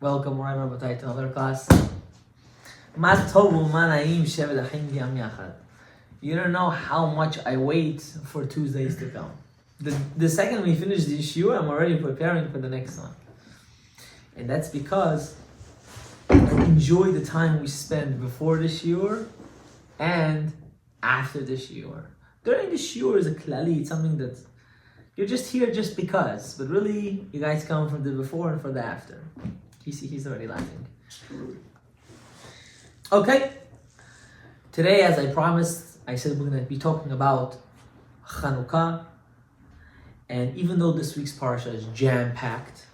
Welcome, Moray Rabotai, to another class. Ma tovu ma naim shevet achim yam yachad. You don't know how much I wait for Tuesdays to come. The second we finish the shiur, I'm already preparing for the next one. And that's because I enjoy the time we spend before the shiur and after the shiur. During the shiur is a klali, it's something that you're just here just because, but really you guys come for the before and for the after. He's already laughing. Okay. Today, as I promised, I said we're going to be talking about Chanukah. And even though this week's parasha is jam-packed,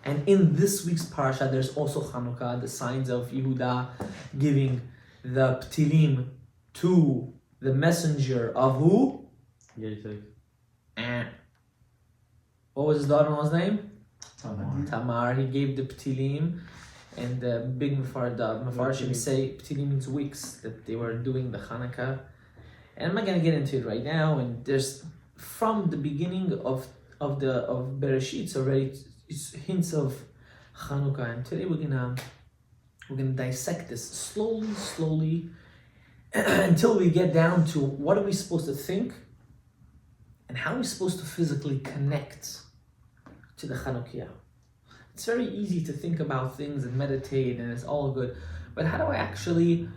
and in this week's parasha there's also Chanukah, the signs of Yehuda giving the ptilim to the messenger of who? What was his daughter-in-law's name? Tamar. He gave the ptilim, and the big Mefarshim say ptilim means weeks that they were doing the Chanukah. And I'm not going to get into it right now. And there's from the beginning of Bereshit already it's hints of Chanukah. And today we're gonna dissect this slowly until we get down to what are we supposed to think and how are we supposed to physically connect to the Chanukah. It's very easy to think about things and meditate and it's all good, but how do I actually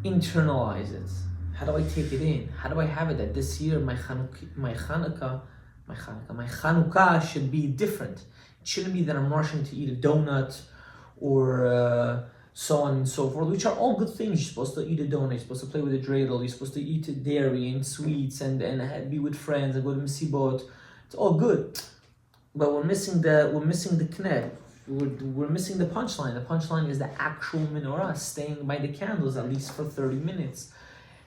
internalize it? How do I take it in? How do I have it that this year my Chanukah should be different? It shouldn't be that I'm rushing to eat a donut or so on and so forth, which are all good things. You're supposed to eat a donut, you're supposed to play with a dreidel, you're supposed to eat dairy and sweets and be with friends and go to Msibot. It's all good. But we're missing the kneh. We're missing the punchline. The punchline is the actual menorah, staying by the candles at least for 30 minutes.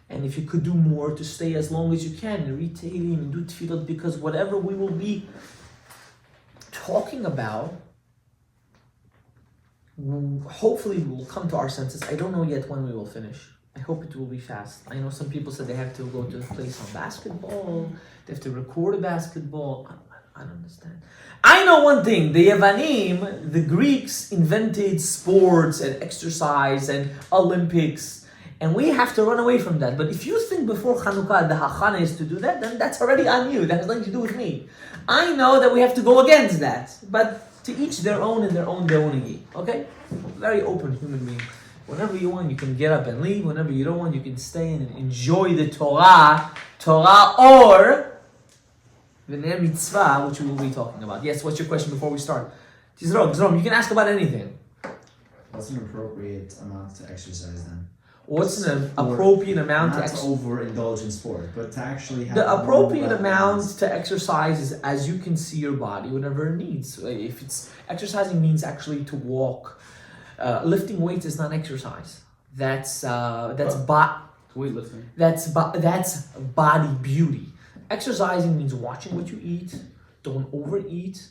And if you could do more to stay as long as you can, and read Tehillim and do tefillah, because whatever we will be talking about, hopefully we will come to our senses. I don't know yet when we will finish. I hope it will be fast. I know some people said they have to go to play some basketball, they have to record a basketball. I don't understand. I know one thing, the Yevanim, the Greeks invented sports and exercise and Olympics, and we have to run away from that. But if you think before Chanukah the hachana is to do that, then that's already on you. That has nothing to do with me. I know that we have to go against that, but to each their own and their own deonigi. Okay? Very open human being. Whenever you want, you can get up and leave. Whenever you don't want, you can stay in and enjoy the Torah or the mitzvah, which we will be talking about. Yes, what's your question before we start? Tizrom, you can ask about anything. What's an appropriate amount to exercise then? What's an appropriate amount to overindulge in sport, but to actually have the appropriate amount to exercise is as you can see your body, whatever it needs. If it's exercising means actually to walk, lifting weights is not exercise. That's weightlifting. That's body beauty. Exercising means watching what you eat, don't overeat,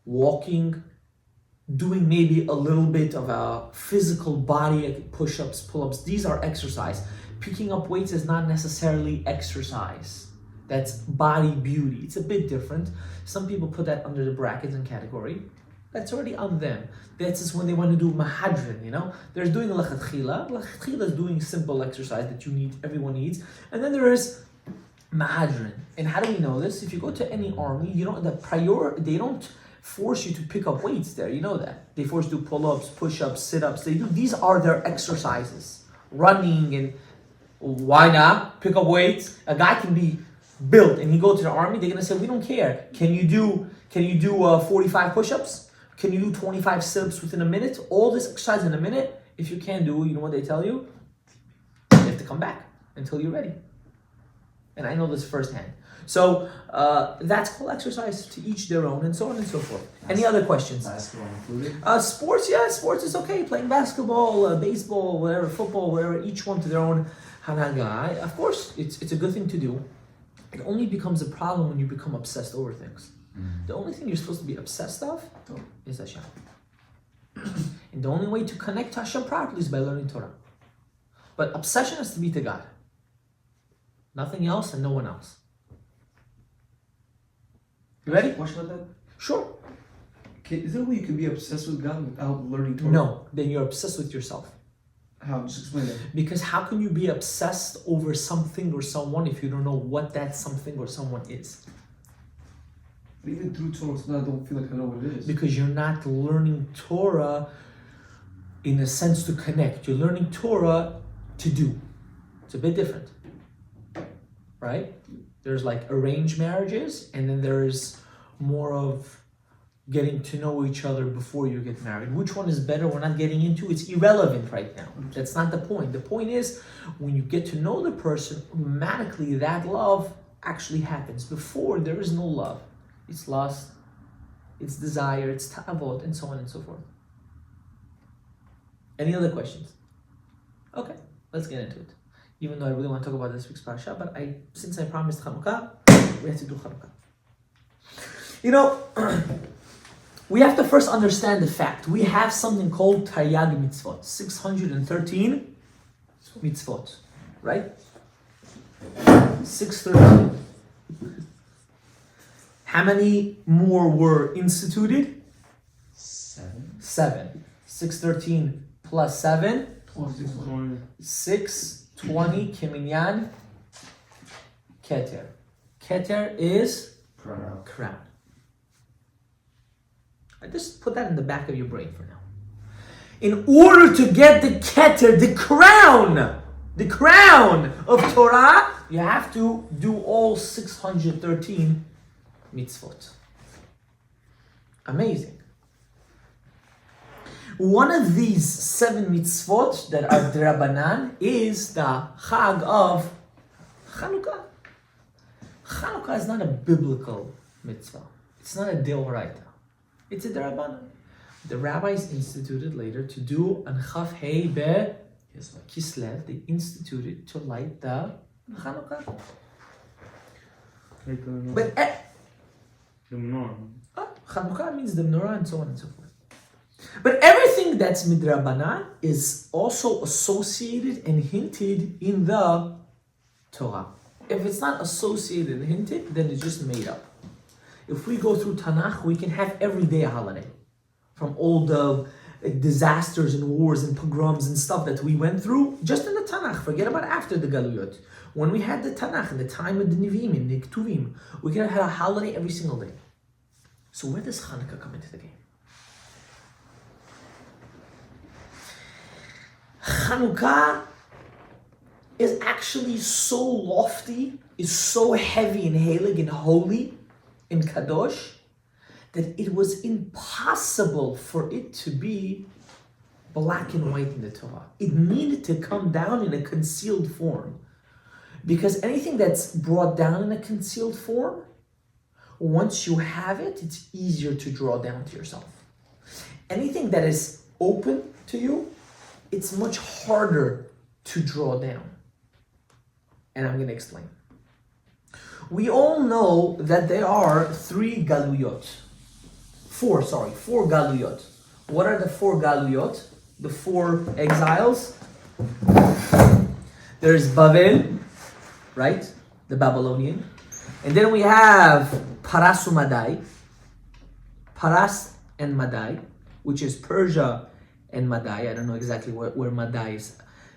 walking, doing maybe a little bit of a physical body, like push-ups, pull-ups. These are exercise. Picking up weights is not necessarily exercise. That's body beauty. It's a bit different. Some people put that under the brackets and category. That's already on them. That's just when they want to do mahadrin, They're doing lechatchila. Lechatchila is doing simple exercise that everyone needs. And then there is mahadrin. And how do we know this? If you go to any army, they don't force you to pick up weights there, you know that. They force you to do pull-ups, push-ups, sit-ups. These are their exercises. Running and why not? Pick up weights. A guy can be built and he go to the army, they're gonna say, we don't care. Can you do 45 push-ups? Can you do 25 sit-ups within a minute? All this exercise in a minute? If you can't do, you know what they tell you? You have to come back until you're ready. And I know this firsthand. So that's called exercise, to each their own, and so on and so forth. Any other questions? Basketball included? Sports, yeah, sports is okay. Playing basketball, baseball, whatever, football, whatever, each one to their own hanaga. Of course, it's a good thing to do. It only becomes a problem when you become obsessed over things. The only thing you're supposed to be obsessed of is Hashem. And the only way to connect to Hashem properly is by learning Torah. But obsession has to be to God. Nothing else and no one else. You ready? Question about that? Sure. Is there a way you can be obsessed with God without learning Torah? No, then you're obsessed with yourself. How? Just explain that. Because how can you be obsessed over something or someone if you don't know what that something or someone is? But even through Torah, I don't feel like I know what it is. Because you're not learning Torah in a sense to connect. You're learning Torah to do. It's a bit different. Right? There's like arranged marriages, and then there's more of getting to know each other before you get married. Which one is better? We're not getting into. It's irrelevant right now. That's not the point. The point is when you get to know the person, automatically that love actually happens. Before, there is no love. It's lust, it's desire, it's ta'avot, and so on and so forth. Any other questions? Okay, let's get into it. Even though I really want to talk about this week's parasha, but since I promised Chanukah, we have to do Chanukah. You know, we have to first understand the fact. We have something called Taryag mitzvot, 613 mitzvot, right? 613. How many more were instituted? 7. 7. 613 plus 7. 620 Kiminyan Keter. Keter is crown. I just put that in the back of your brain for now. In order to get the Keter, the crown of Torah, you have to do all 613 mitzvot. Amazing. One of these 7 mitzvot that are drabanan is the Chag of Chanukah. Chanukah is not a biblical mitzvah. It's not a deoraita. It's a drabanan. The rabbis instituted later to do an Chaf Hei Be Kislev. They instituted to light the Chanukah. But The Menora. Chanukah means the Menora and so on and so forth. But everything that's midrabanan is also associated and hinted in the Torah. If it's not associated and hinted, then it's just made up. If we go through Tanakh, we can have every day a holiday. From all the disasters and wars and pogroms and stuff that we went through, just in the Tanakh. Forget about after the Galuyot. When we had the Tanakh, in the time of the Nevi'im, in the Ketuvim, we could have had a holiday every single day. So where does Chanukah come into the game? Chanukah is actually so lofty, is so heavy and heilig and holy and kadosh, that it was impossible for it to be black and white in the Torah. It needed to come down in a concealed form. Because anything that's brought down in a concealed form, once you have it, it's easier to draw down to yourself. Anything that is open to you, it's much harder to draw down. And I'm going to explain. We all know that there are 4 galuyot. What are the 4 galuyot? The 4 exiles? There's Babel, right? The Babylonian. And then we have Paras and Madai, which is Persia and Madai. I don't know exactly where Madai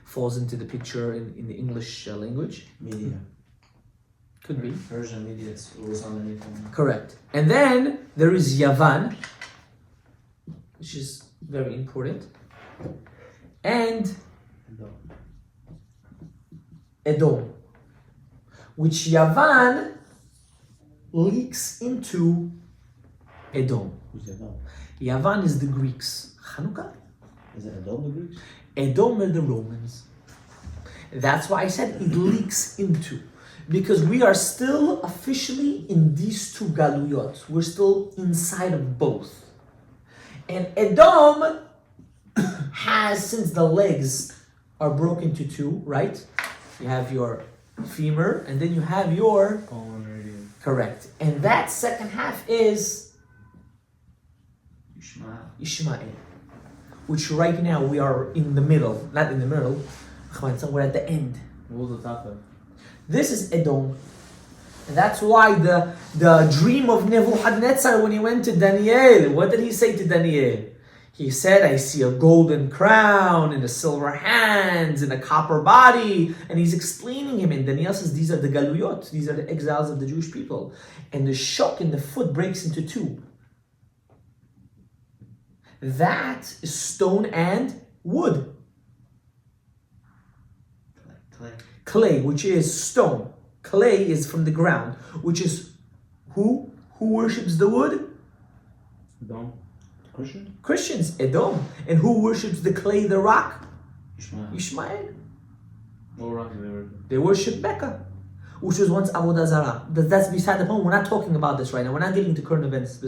falls into the picture in the English language. Media. Could be. Persian media was underneath them. Correct. And then there is Yavan, which is very important. And Edom, which Yavan leaks into Edom. Who's Edom? Yavan is the Greeks. Chanukah? Is it Edom the Greeks? Edom are the Romans. That's why I said it leaks into. Because we are still officially in these 2 galuyot. We're still inside of both. And Edom has, since the legs are broken to 2, right? You have your femur, and then you have your... Correct. And that second half is... Ishmael. Which right now we are in the middle. Not in the middle. We're at the end. What was the top of? This is Edom. And that's why the dream of Nebuchadnezzar when he went to Daniel, what did he say to Daniel? He said, I see a golden crown and a silver hands and a copper body. And he's explaining him. And Daniel says, these are the galuyot. These are the exiles of the Jewish people. And the shock in the foot breaks into two. That is stone and wood. Clay, which is stone. Clay is from the ground, which is who? Who worships the wood? Edom. Christian? Christians, Edom. And who worships the clay, the rock? Ishmael. Ishmael. What rock do they worship? They worship Mecca, which was once Avodah Zarah. That's beside the point. We're not talking about this right now. We're not getting to current events.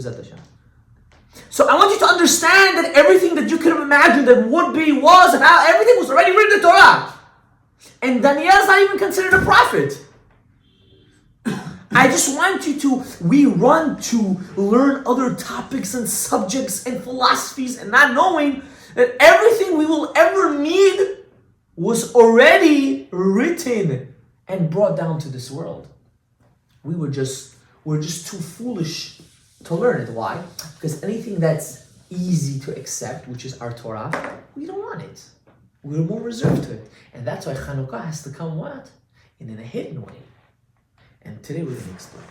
So I want you to understand that everything that you could have imagined that would be, was, and how everything was already written in the Torah. And Daniel's not even considered a prophet. I just want you to, we run to learn other topics and subjects and philosophies and not knowing that everything we will ever need was already written and brought down to this world. We're just too foolish to learn it. Why? Because anything that's easy to accept, which is our Torah, we don't want it. We're more reserved to it. And that's why Chanukah has to come what? In a hidden way. And today we're going to explain.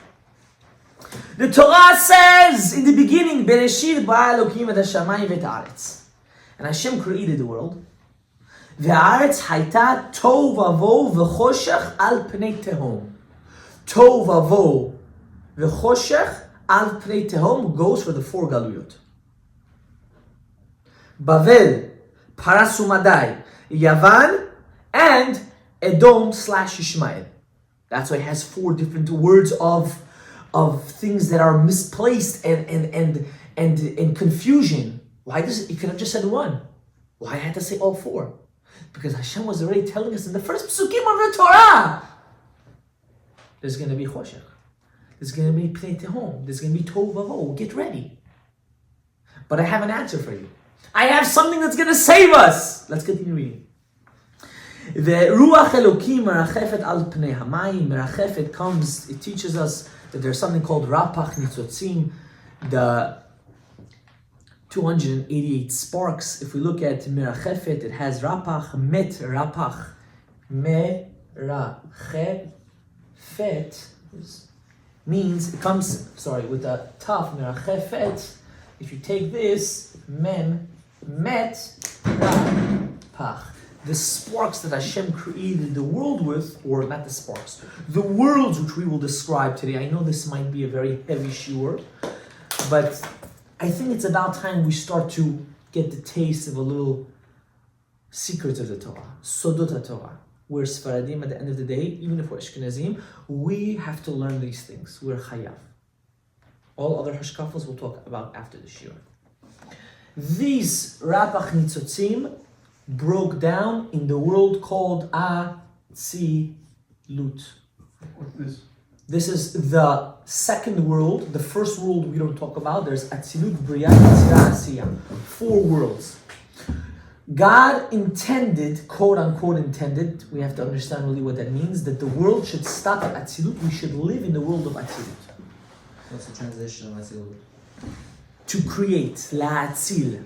The Torah says in the beginning, Bereshit bara Elokim et hashamayim v'et haaretz. And Hashem created the world. V'haaretz hayta tov vavo v'choshech al pnei tehom. Tov vavo v'choshech al pnei tehom goes for the four galuyot. Bavel, Paras u'Madai, Yavan, and Edom / Ishmael. That's why it has four different words of things that are misplaced and confusion. Why does it could have just said one? Why had to say all four? Because Hashem was already telling us in the first psukim of the Torah. There's going to be choshech. There's going to be pnei tehom. There's going to be tov vavo. Get ready. But I have an answer for you. I have something that's going to save us. Let's continue reading. The Ruach Elokim merachefet al pnei hamayim. Merachefet comes, it teaches us that there's something called Rapach Nitzotzim, the 288 sparks. If we look at merachefet, it has Rapach, Met, Rapach. Merachefet means, it comes, with a taf, merachefet. If you take this, Mem, Met, Rapach. The sparks that Hashem created the world with, or not the sparks, the worlds which we will describe today. I know this might be a very heavy shiur, but I think it's about time we start to get the taste of a little secret of the Torah, Sodot HaTorah. We're Sfaradim at the end of the day, even if we're Ashkenazim, we have to learn these things. We're Chayav. All other hashkafos we'll talk about after the shiur. These Rapach Nitzotzim broke down in the world called Atzilut. What's this? This is the second world. The first world we don't talk about. There's Atzilut, Bria, Yetzirah, Asiya. 4 worlds. God intended, quote unquote intended, we have to understand really what that means, that the world should stop at Atzilut. We should live in the world of Atzilut. What's the translation of Atzilut? To create, la'atzil.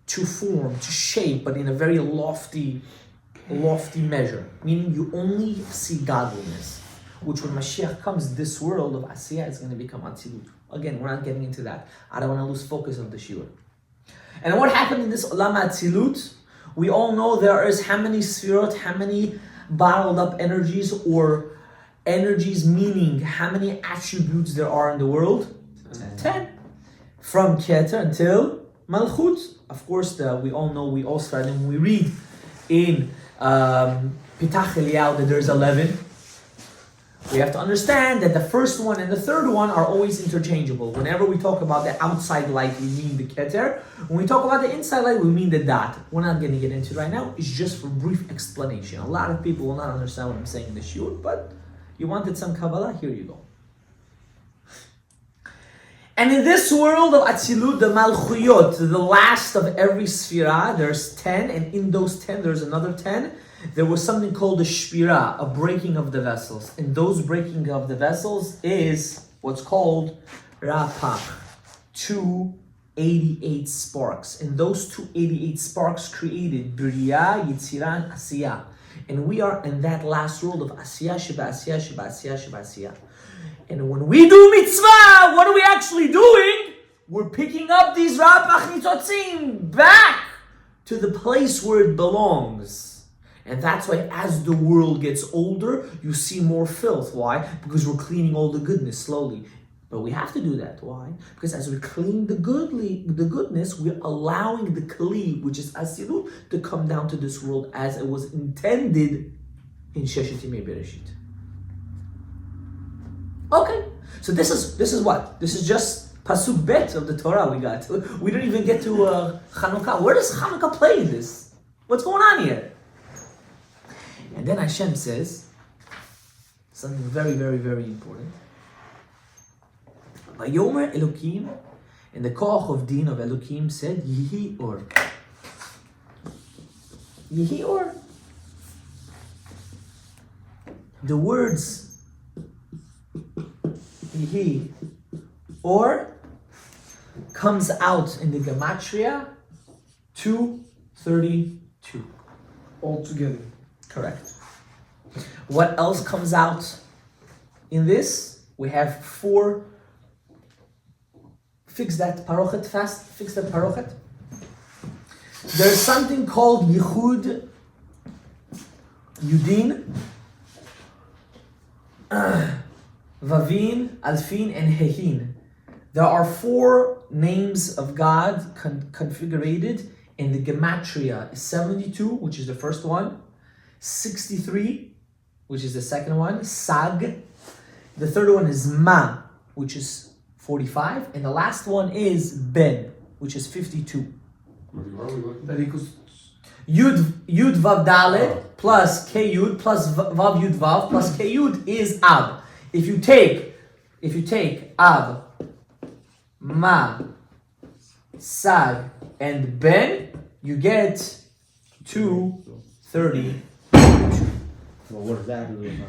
To form, to shape, but in a very lofty measure. Meaning you only see godliness. Which when Mashiach comes, this world of Asiyah is going to become Atzilut. Again, we're not getting into that. I don't want to lose focus of the shiur. And what happened in this Olam Atzilut? We all know there is how many sfirot, how many bottled up energies, or energies meaning how many attributes there are in the world? 10. From Keter until Malchut. Of course, we all know, we all started, and when we read in Pitach Eliyahu that there's 11, we have to understand that the first one and the third one are always interchangeable. Whenever we talk about the outside light, we mean the Keter. When we talk about the inside light, we mean the Dat. We're not going to get into it right now. It's just for brief explanation. A lot of people will not understand what I'm saying in the shiur, but you wanted some Kabbalah, here you go. And in this world of Atzilut, the Malchuyot, the last of every Sfirah, there's 10, and in those 10 there's another 10. there was something called a shpira, a breaking of the vessels. And those breaking of the vessels is what's called rapach, 288 sparks. And those 288 sparks created Biriya, Yitzira, and Asiyah. And we are in that last world of Asiyah, Sheba Asiyah, Sheba Asiyah, Sheba Asiyah. And when we do mitzvah, what are we actually doing? We're picking up these rapach nitzotzim back to the place where it belongs. And that's why as the world gets older, you see more filth. Why? Because we're cleaning all the goodness slowly. But we have to do that. Why? Because as we clean the goodness, we're allowing the kli, which is asirut, to come down to this world as it was intended in Sheshet Yimei Bereshit. Okay, so this is what? This is just pasuk bet of the Torah we got. We didn't even get to Chanukah. Where does Chanukah play in this? What's going on here? And then Hashem says something very, very, very important. Vayomer Elokim, and the koach of din of Elokim said, Yihi or. Yihi or. The words Yihi or comes out in the Gematria 232. All together. Correct. What else comes out in this? We have 4. Fix that parochet fast. Fix that parochet. There's something called Yichud, Yudin, Vavin, Alfin, and Hehin. There are 4 names of God configured, and the Gematria is 72, which is the first one, 63, which is the second one, Sag. The third one is Ma, which is 45, and the last one is Ben, which is 52. That equals Yud Vav Dalet plus K Yud plus Vav Yud Vav plus K Yud is Ab. If you take Ab, Ma, Sag, and Ben, you get 232. Well, what does that do about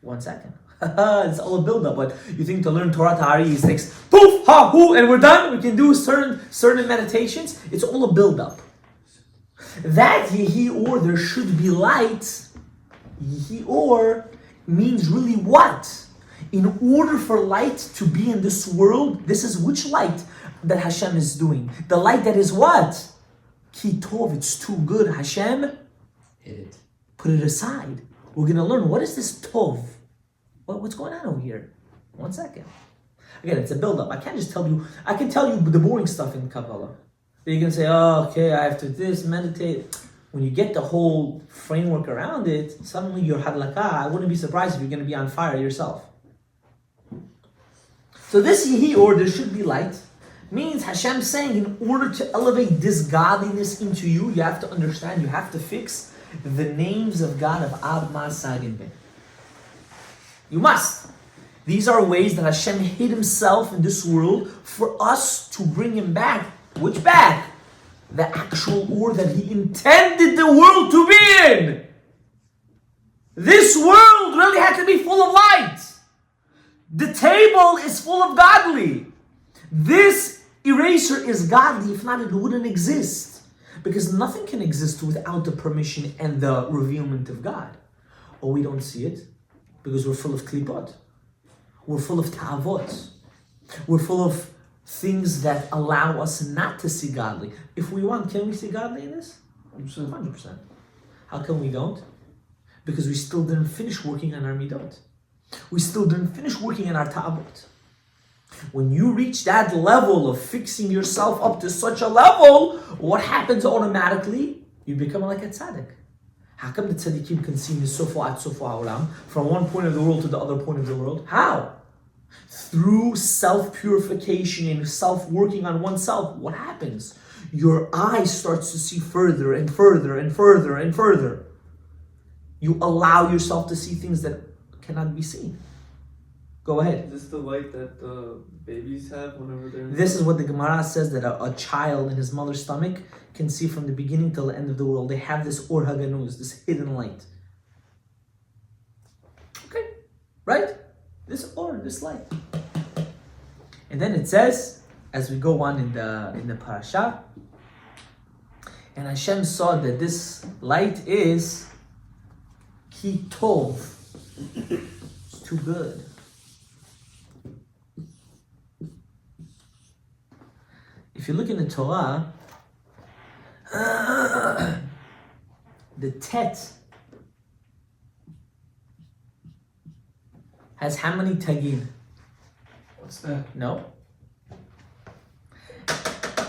1 second. It's all a build-up, but you think to learn Torah Ta'ari takes poof, ha, hoo, and we're done? We can do certain meditations. It's all a build-up. That Yehi or, there should be light. Yehi or means really what? In order for light to be in this world, this is which light that Hashem is doing? The light that is what? Ki tov, it's too good. Hashem, Hit it. put it aside. We're going to learn, what is this tov? What's going on over here? 1 second. Again, it's a build-up. I can't just tell you. I can tell you the boring stuff in Kabbalah. You can say, oh, okay, I have to this, meditate. When you get the whole framework around it, suddenly you're hadlaka. I wouldn't be surprised if you're going to be on fire yourself. So this Yehi, or there should be light, means Hashem saying, in order to elevate this godliness into you, you have to understand, you have to fix the names of God of Ab, Ma, Sag, and Ben. You must. These are ways that Hashem hid himself in this world for us to bring him back. Which back? The actual or that he intended the world to be in. This world really had to be full of light. The table is full of godly. This eraser is godly. If not, it wouldn't exist. Because nothing can exist without the permission and the revealment of God. Or we don't see it. Because we're full of klipot. We're full of ta'avot. We're full of things that allow us not to see godly. If we want, can we see godly in this? 100%. How come we don't? Because we still didn't finish working on our midot. We still didn't finish working on our ta'avot. When you reach that level of fixing yourself up to such a level, what happens automatically? You become like a tzaddik. How come the tzaddikim can see misofa at sofa ha'olam, from one point of the world to the other point of the world? How? Through self-purification and self-working on oneself. What happens? Your eye starts to see further and further and further and further. You allow yourself to see things that cannot be seen. Go ahead. Is this the light that babies have whenever they're... This is what the Gemara says, that a child in his mother's stomach can see from the beginning till the end of the world. They have this Or Haganuz, this hidden light. Okay, right? This light. And then it says, as we go on in the parasha, and Hashem saw that this light is Ki Tov. It's too good. If you look in the Torah, the Tet has how many tagin? What's that? No.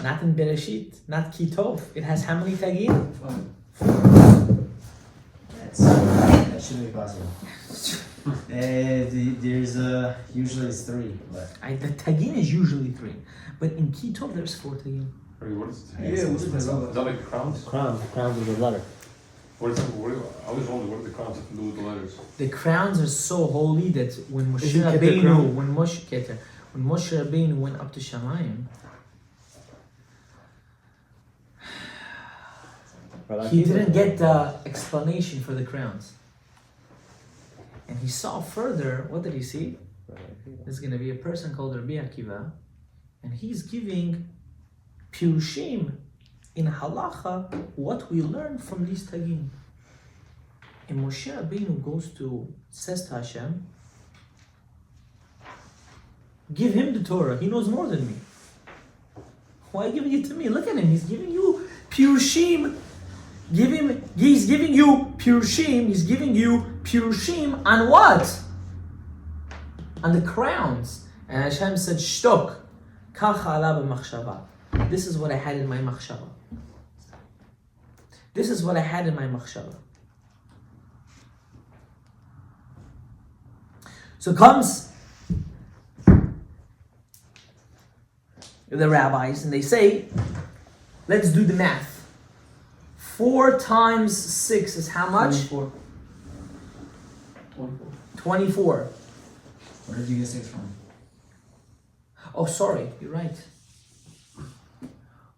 Not in Bereshit, not Kitov. It has how many tagin? 5. That shouldn't be possible. There's usually it's 3, but The tagin is usually 3. But in Kitov there's 4 tagin. What is it? Yeah, what is that? Is that like crowns? Crowns of the letter. What is it? I always wonder what do the crowns have to do with the letters? The crowns are so holy that when Moshe Is it Keter Rabbeinu, crown? when Moshe Rabbeinu went up to Shamayim, he didn't get the explanation for the crowns. And he saw further, what did he see? There's going to be a person called Rabbi Akiva, and he's giving Pirushim in Halacha what we learn from these Tagim. And Moshe Rabbeinu says to Hashem, give him the Torah, he knows more than me. Why giving it to me? Look at him, he's giving you Pirushim. He's giving you Pirushim on what? On the crowns. And Hashem said, Shtok, kacha ala b'machshava. This is what I had in my machshava. This is what I had in my machshava. So comes the rabbis and they say, let's do the math. 4 times 6 is how much? 24. 24. where did you get 6 from? Oh, sorry, you're right.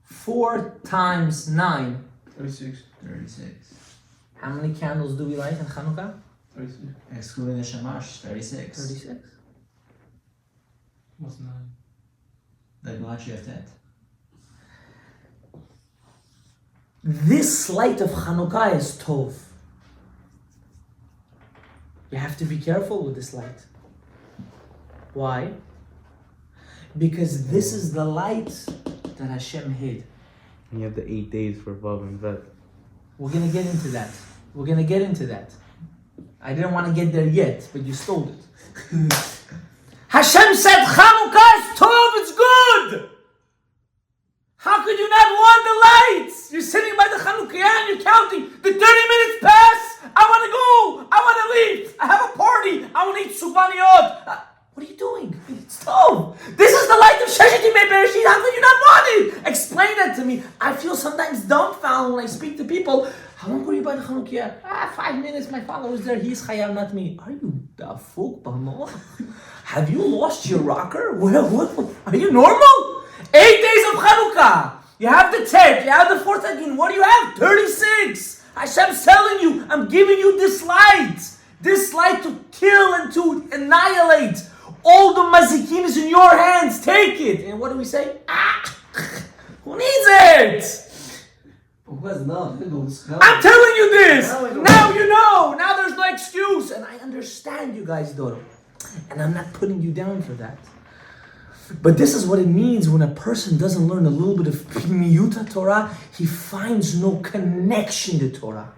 4 times 9. 36. 36. How many candles do we light in Chanukah? 36. Excluding the shamash, 36. 36. What's 9? The Galachi of Tet. This light of Chanukah is Tov. You have to be careful with this light. Why? Because this is the light that Hashem hid. And you have the 8 days for Vav and Vet. We're going to get into that. I didn't want to get there yet, but you stole it. Hashem said Chanukah is Tov, it's good! How could you not want the lights? You're sitting by the Chanukah and you're counting. The 30 minutes pass. I want to go. I want to leave. I have a party. I want to eat subaniyot. What are you doing? It's Tov. This is the light of Sheshet Yimei Bereshit. How could you not want it? Explain that to me. I feel sometimes dumbfounded when I speak to people. How long were you by the Chanukah? 5 minutes. My father was there. He's chayav, not me. Are you dafuk b'mo? Have you lost your rocker? What? Are you normal? 8 days of Chanukah. You have the 10th, you have the 4th again. What do you have? 36. Hashem's telling you, I'm giving you this light. This light to kill and to annihilate. All the mazikin is in your hands. Take it. And what do we say? Who needs it? Who has love? I'm telling you this. Now I know. Now you know. Now there's no excuse. And I understand you guys, Doro. And I'm not putting you down for that. But this is what it means when a person doesn't learn a little bit of Pnimiyut Torah, he finds no connection to Torah.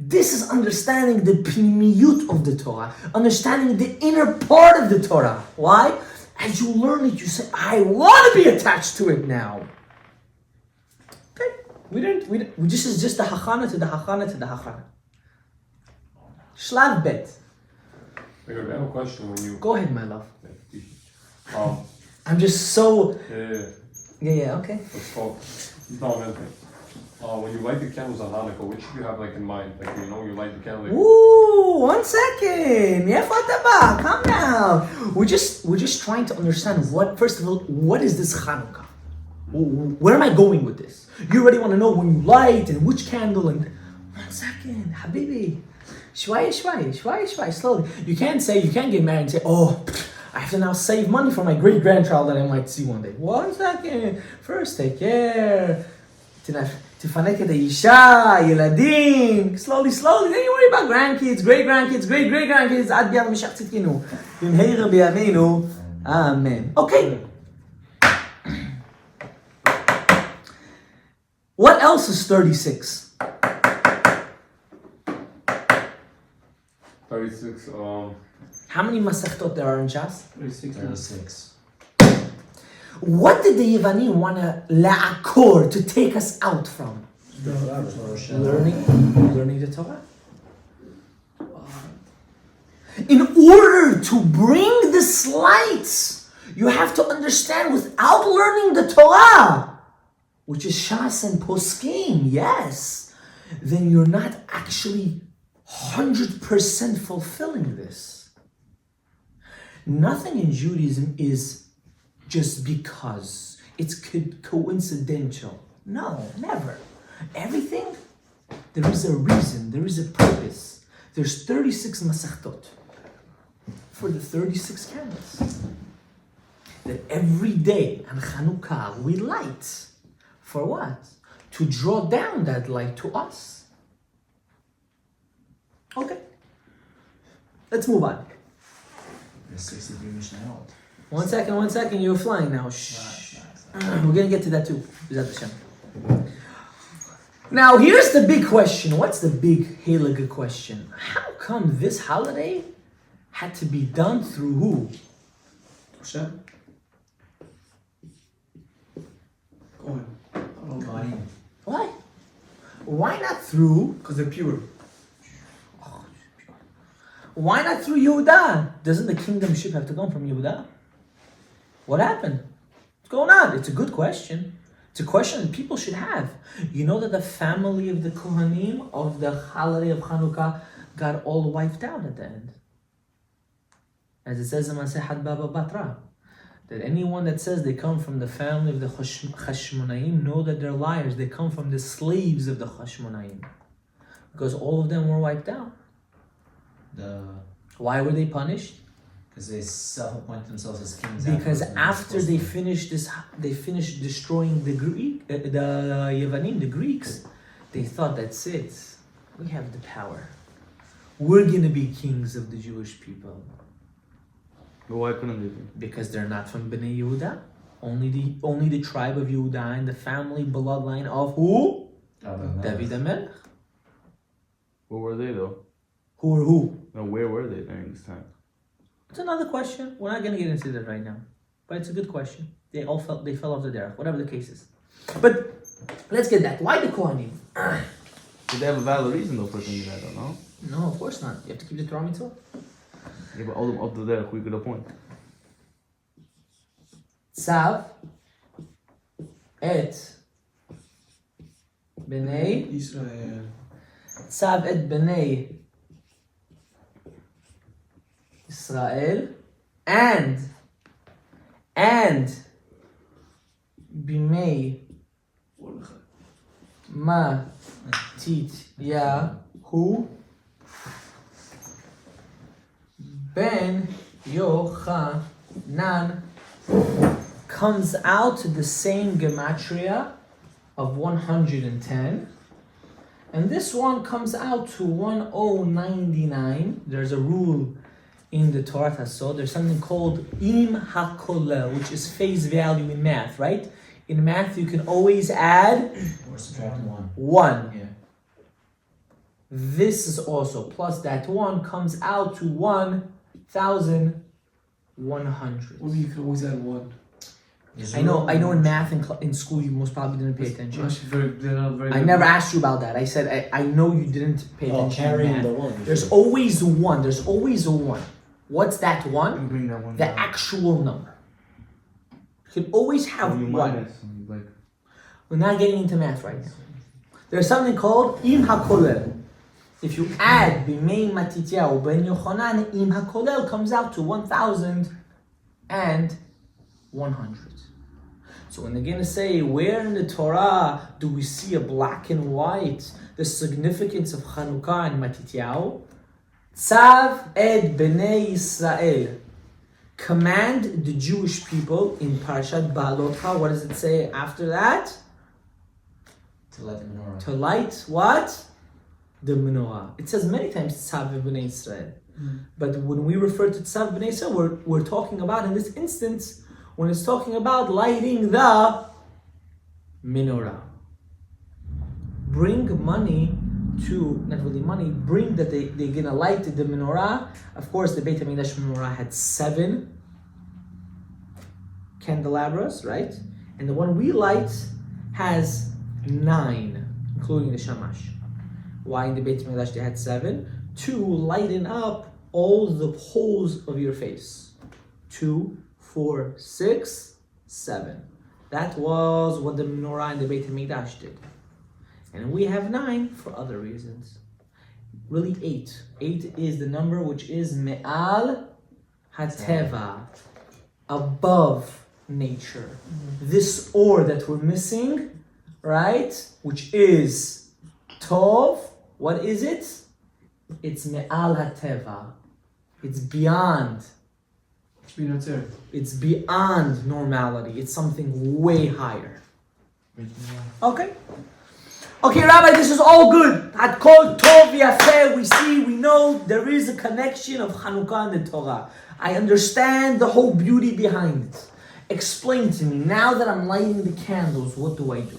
This is understanding the Pnimiyut of the Torah, understanding the inner part of the Torah. Why? As you learn it, you say, I want to be attached to it now. Okay? This is just the hachana to the hachana to the hachana. Shlav bet. I have a question when you... Go ahead, my love. I'm just so... Yeah. Yeah, okay. What's called? No, man. When you light the candles on Hanukkah, what should you have like in mind? Like you light the candle. Like, Ooh, 1 second. Yeah, Fataba, calm down. We're just trying to understand first of all, what is this Chanukah? Where am I going with this? You already want to know when you light and which candle and 1 second, Habibi. Shwai, slowly. You can't get married and say, oh, I have to now save money for my great-grandchild that I might see one day. 1 second. First, take care. תפנק את האישה, ילדים, slowly, then you worry about grandkids, great-grandkids, עד ביאת המשיח צדקנו. במהרה בימינו, amen. Okay. What else is 36? 36. How many masechtot there are in Shas? 36. What did the Yevanim want to la'akor, to take us out from? Learning the Torah. In order to bring this light, you have to understand without learning the Torah, which is Shas and Poskim, yes, then you're not actually 100% fulfilling this. Nothing in Judaism is just because. It's coincidental. No, never. Everything, there is a reason, there is a purpose. There's 36 masechtot for the 36 candles. That every day on Chanukah we light. For what? To draw down that light to us. Okay. Let's move on. There's 63 Mishnayot. 1 second, you're flying now. Shh. We're gonna get to that too. B'ezrat Hashem. Now, here's the big question. What's the big Heilige question? How come this holiday had to be done through who? Hashem. Go ahead. Why? Why not through? Because they're pure. Why not through Yehuda? Doesn't the kingdomship have to come from Yehuda? What happened? What's going on? It's a good question. It's a question that people should have. You know that the family of the Kohanim of the holiday of Chanukah got all wiped out at the end. As it says in Masehat Baba Batra, that anyone that says they come from the family of the Chashmonaim know that they're liars. They come from the slaves of the Chashmonaim. Because all of them were wiped out. Why were they punished? Because they self-appoint themselves as kings. Because after they finished destroying the Yevanim, the Greeks, they thought, that's it. We have the power. We're going to be kings of the Jewish people. But why couldn't they be? Because they're not from Bnei Yehuda. Only the tribe of Yehuda and the family bloodline of who? David HaMelech. Where were they though? Who or who? No, where were they during this time? It's another question. We're not going to get into that right now. But it's a good question. They fell off the derech, whatever the case is. But let's get that. Why the Kohanim? Did they have a valid reason though for thinking that, no? No, of course not. You have to keep the Torah mitzvah. Yeah, but all them up to there, we could appoint. Tzav et bnei Israel. Tzav et bnei Israel and bimei Matityahu ben Yochanan comes out to the same gematria of 110, and this one comes out to 1099. There's a rule in the Torah Tasod. There's something called im hakolel, which is face value in math, right? In math, you can always add Or subtract 1. 1. Yeah. This is also, plus that 1 comes out to 1,100. What do you can always add 1? I know in math in school you most probably didn't pay attention. Actually, they're not very. I never asked you about that. I said I know you didn't pay attention. Carrying in the math. 1. There's always one. There's always a 1. What's that 1? Bring that one The down. actual number. You can always have You 1. minus, like, We're not getting into math right now. There's something called Im HaKolel. If you add Bimei Matityahu Ben Yochanan, Im HaKolel comes out to 1,100. So when they're going to say, where in the Torah do we see a black and white, the significance of Chanukah and Matityahu? Tzav et Bnei Yisrael. Command the Jewish people in Parashat Baalotcha. What does it say after that? To light the menorah. To light what? The menorah. It says many times Tzav Bnei Israel. But when we refer to Tzav Bnei Israel, we're talking about, in this instance, when it's talking about lighting the menorah. Bring money to, not really money, bring that they're gonna light the menorah. Of course, the Beit HaMikdash menorah had 7 candelabras, right? And the one we light has 9, including the shamash. Why in the Beit HaMikdash they had 7? To lighten up all the holes of your face. 2, 4, 6, 7. That was what the menorah in the Beit HaMikdash did. And we have 9 for other reasons. Really 8. 8 is the number which is Me'al Hateva, above nature. This or that we're missing, right? Which is Tov. What is it? It's Me'al Hateva. It's beyond. It's beyond normality. It's something way higher. Okay. Okay, Rabbi, this is all good. At Kol Tov Yafeh, we see, we know there is a connection of Chanukah and the Torah. I understand the whole beauty behind it. Explain to me, now that I'm lighting the candles, what do I do?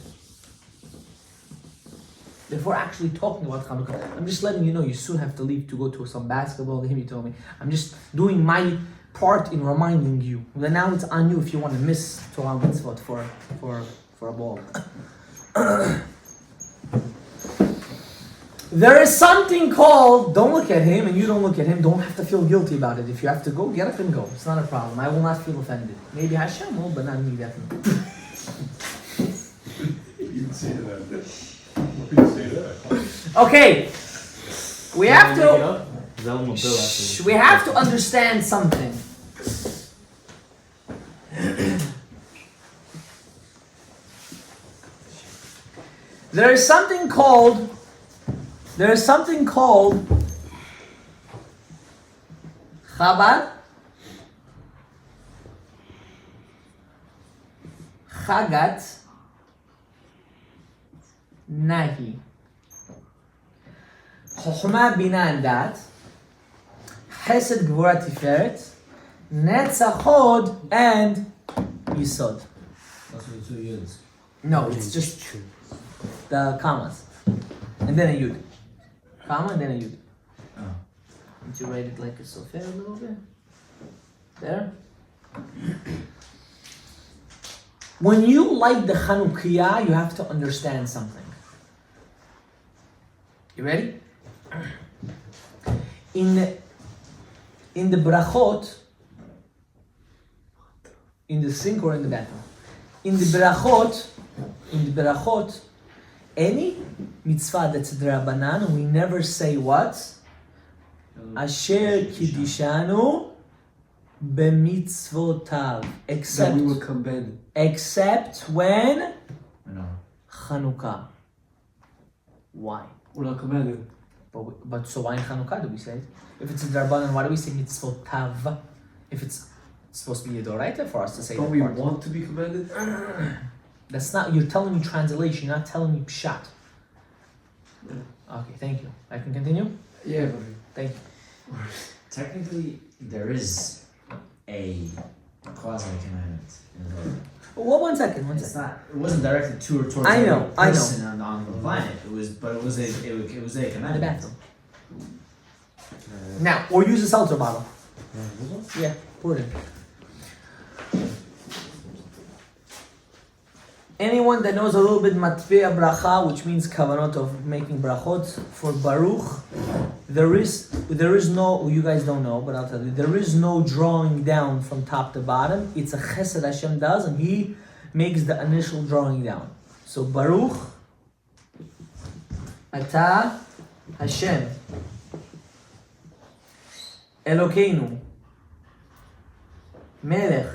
Before actually talking about Chanukah, I'm just letting you know you soon have to leave to go to some basketball game, you told me. I'm just doing my part in reminding you. Then now it's on you if you want to miss Torah mitzvot for a ball. There is something called, don't look at him and you don't look at him, don't have to feel guilty about it. If you have to go, get up and go. It's not a problem. I will not feel offended. Maybe Hashem will, but not me, definitely. You didn't say that. You didn't say that. Okay. We have to to understand something. There is something called Chabad, Chagat, Nahi. Chokhmah, Bina and Dat, Chesed, Gvura, Tiferet, Netzach, Hod, and Yisod. Those are the 2 units. No, it's just the commas. And then a yud. Comma and then a yud. Oh. Did you write it like a sofer a little bit? There? When you light the Chanukiah, you have to understand something. You ready? In the brachot, in the sink or in the bathroom, in the brachot, any mitzvah that's drabanan, we never say what? Asher kiddishanu b'mitzvotav. That we will commend. Except when No. Chanukah. Why? We're not commanded. But so why in Chanukah do we say it? If it's a drabanan, why do we say mitzvotav? If it's supposed to be a doraita for us to say Don't that we part. want to be commanded? That's not, you're telling me translation, you're not telling me pshat. Yeah. Okay, thank you. I can continue? Yeah, but Thank you. Technically, there is a quasi-commandment in the Torah. Well, one second. It wasn't directed to or towards I know, every person on the planet. It was a The commandment. bathroom. Now, or use a seltzer bottle. Yeah, pour it in. Anyone that knows a little bit matveya bracha, which means kavanot of making brachot for Baruch, there is no, you guys don't know, but I'll tell you, there is no drawing down from top to bottom. It's a chesed Hashem does, and He makes the initial drawing down. So Baruch, Ata Hashem Elokeinu Melech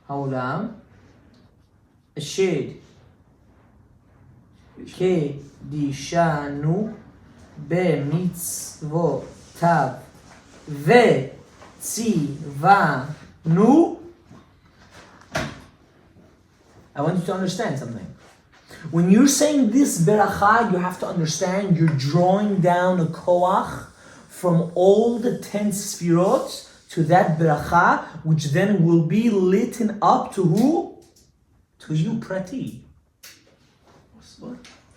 Haolam Asher Kedishanu B'mitzvotav V'tzivanu. I want you to understand something. When you're saying this beracha, you have to understand you're drawing down a koach from all the 10 sfirot to that beracha, which then will be lit up to who? To you, prati.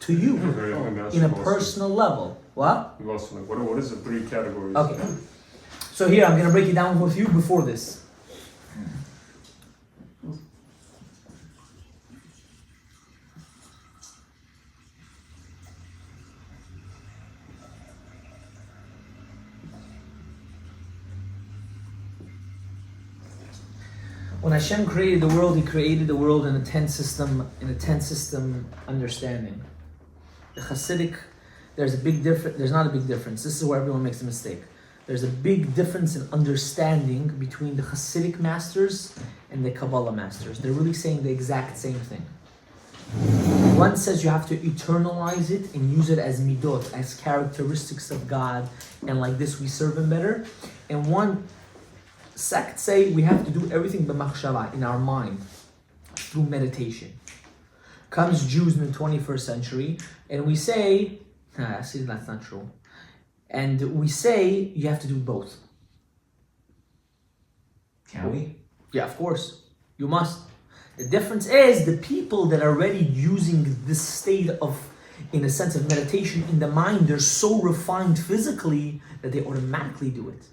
To you, in a personal level. What? What is the 3 categories? Okay. So here, I'm going to break it down with you before this. When Hashem created the world, He created the world in a 10 system understanding. The Hasidic, there's not a big difference. This is where everyone makes a mistake. There's a big difference in understanding between the Hasidic masters and the Kabbalah masters. They're really saying the exact same thing. One says you have to eternalize it and use it as midot, as characteristics of God, and like this we serve Him better. And one sect say we have to do everything b'machshava, in our mind, through meditation. Comes Jews in the 21st century, and we say, see, that's not true. And we say you have to do both. Can we? Yeah, of course. You must. The difference is the people that are already using this state of, in a sense of meditation in the mind, they're so refined physically that they automatically do it.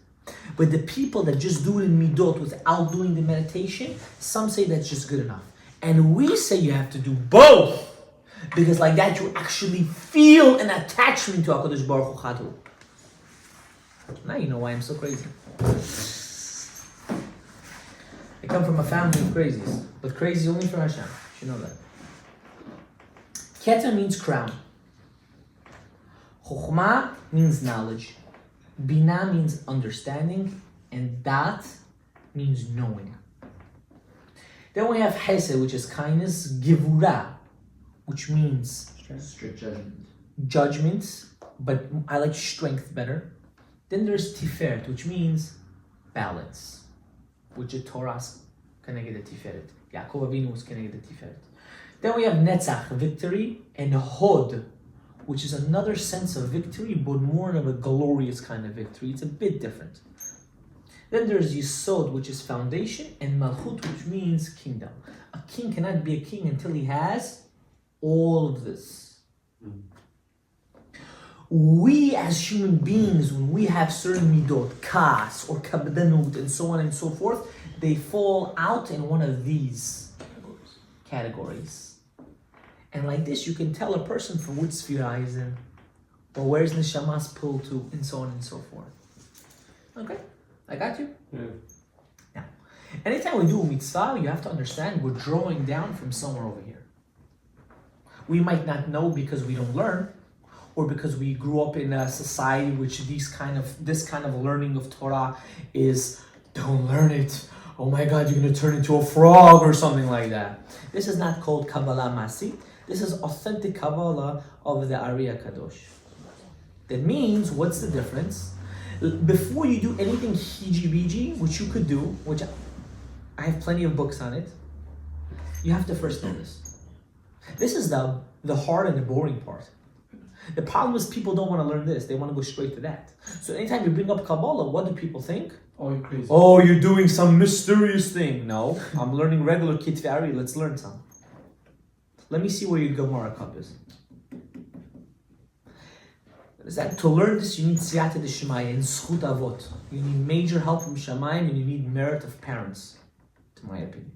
But the people that just do it in midot without doing the meditation, some say that's just good enough. And we say you have to do both. Because like that you actually feel an attachment to HaKadosh Baruch Hu Chadu. Now you know why I'm so crazy. I come from a family of crazies. But crazy only for Hashem. You should know that. Keter means crown. Chokhmah means knowledge. Bina means understanding, and Dat means knowing. Then we have Hesed, which is kindness, Gevura, which means strict judgment. Judgment, but I like strength better. Then there's Tiferet, which means balance, which is Torah's Keneged Tiferet. Yaakov Avinu was Keneged Tiferet. Then we have Netzach, victory, and Hod, which is another sense of victory, but more of a glorious kind of victory. It's a bit different. Then there's Yisod, which is foundation, and Malchut, which means kingdom. A king cannot be a king until he has all of this. We as human beings, when we have certain midot, kas or kabdanut, and so on and so forth, they fall out in one of these categories. And like this, you can tell a person from which sphere he's in, or where's Neshama's pull to, and so on and so forth. Okay, I got you? Yeah. Now, anytime we do a mitzvah, you have to understand we're drawing down from somewhere over here. We might not know because we don't learn, or because we grew up in a society which this kind of learning of Torah is, don't learn it. Oh my God, you're going to turn into a frog or something like that. This is not called Kabbalah Masit. This is authentic Kabbalah of the Ariya Kadosh. That means, what's the difference? Before you do anything hiji-biji, which you could do, which I have plenty of books on it, you have to first know this. This is the hard and the boring part. The problem is people don't want to learn this. They want to go straight to that. So anytime you bring up Kabbalah, what do people think? Oh, you're crazy. Oh, you're doing some mysterious thing. No, I'm learning regular Kitvei Ari. Let's learn some. Let me see where your Gemara cup is. Is that to learn this, you need Siyata D'Shemaya and Zchut Avot. You need major help from Shamayim and you need merit of parents, to my opinion.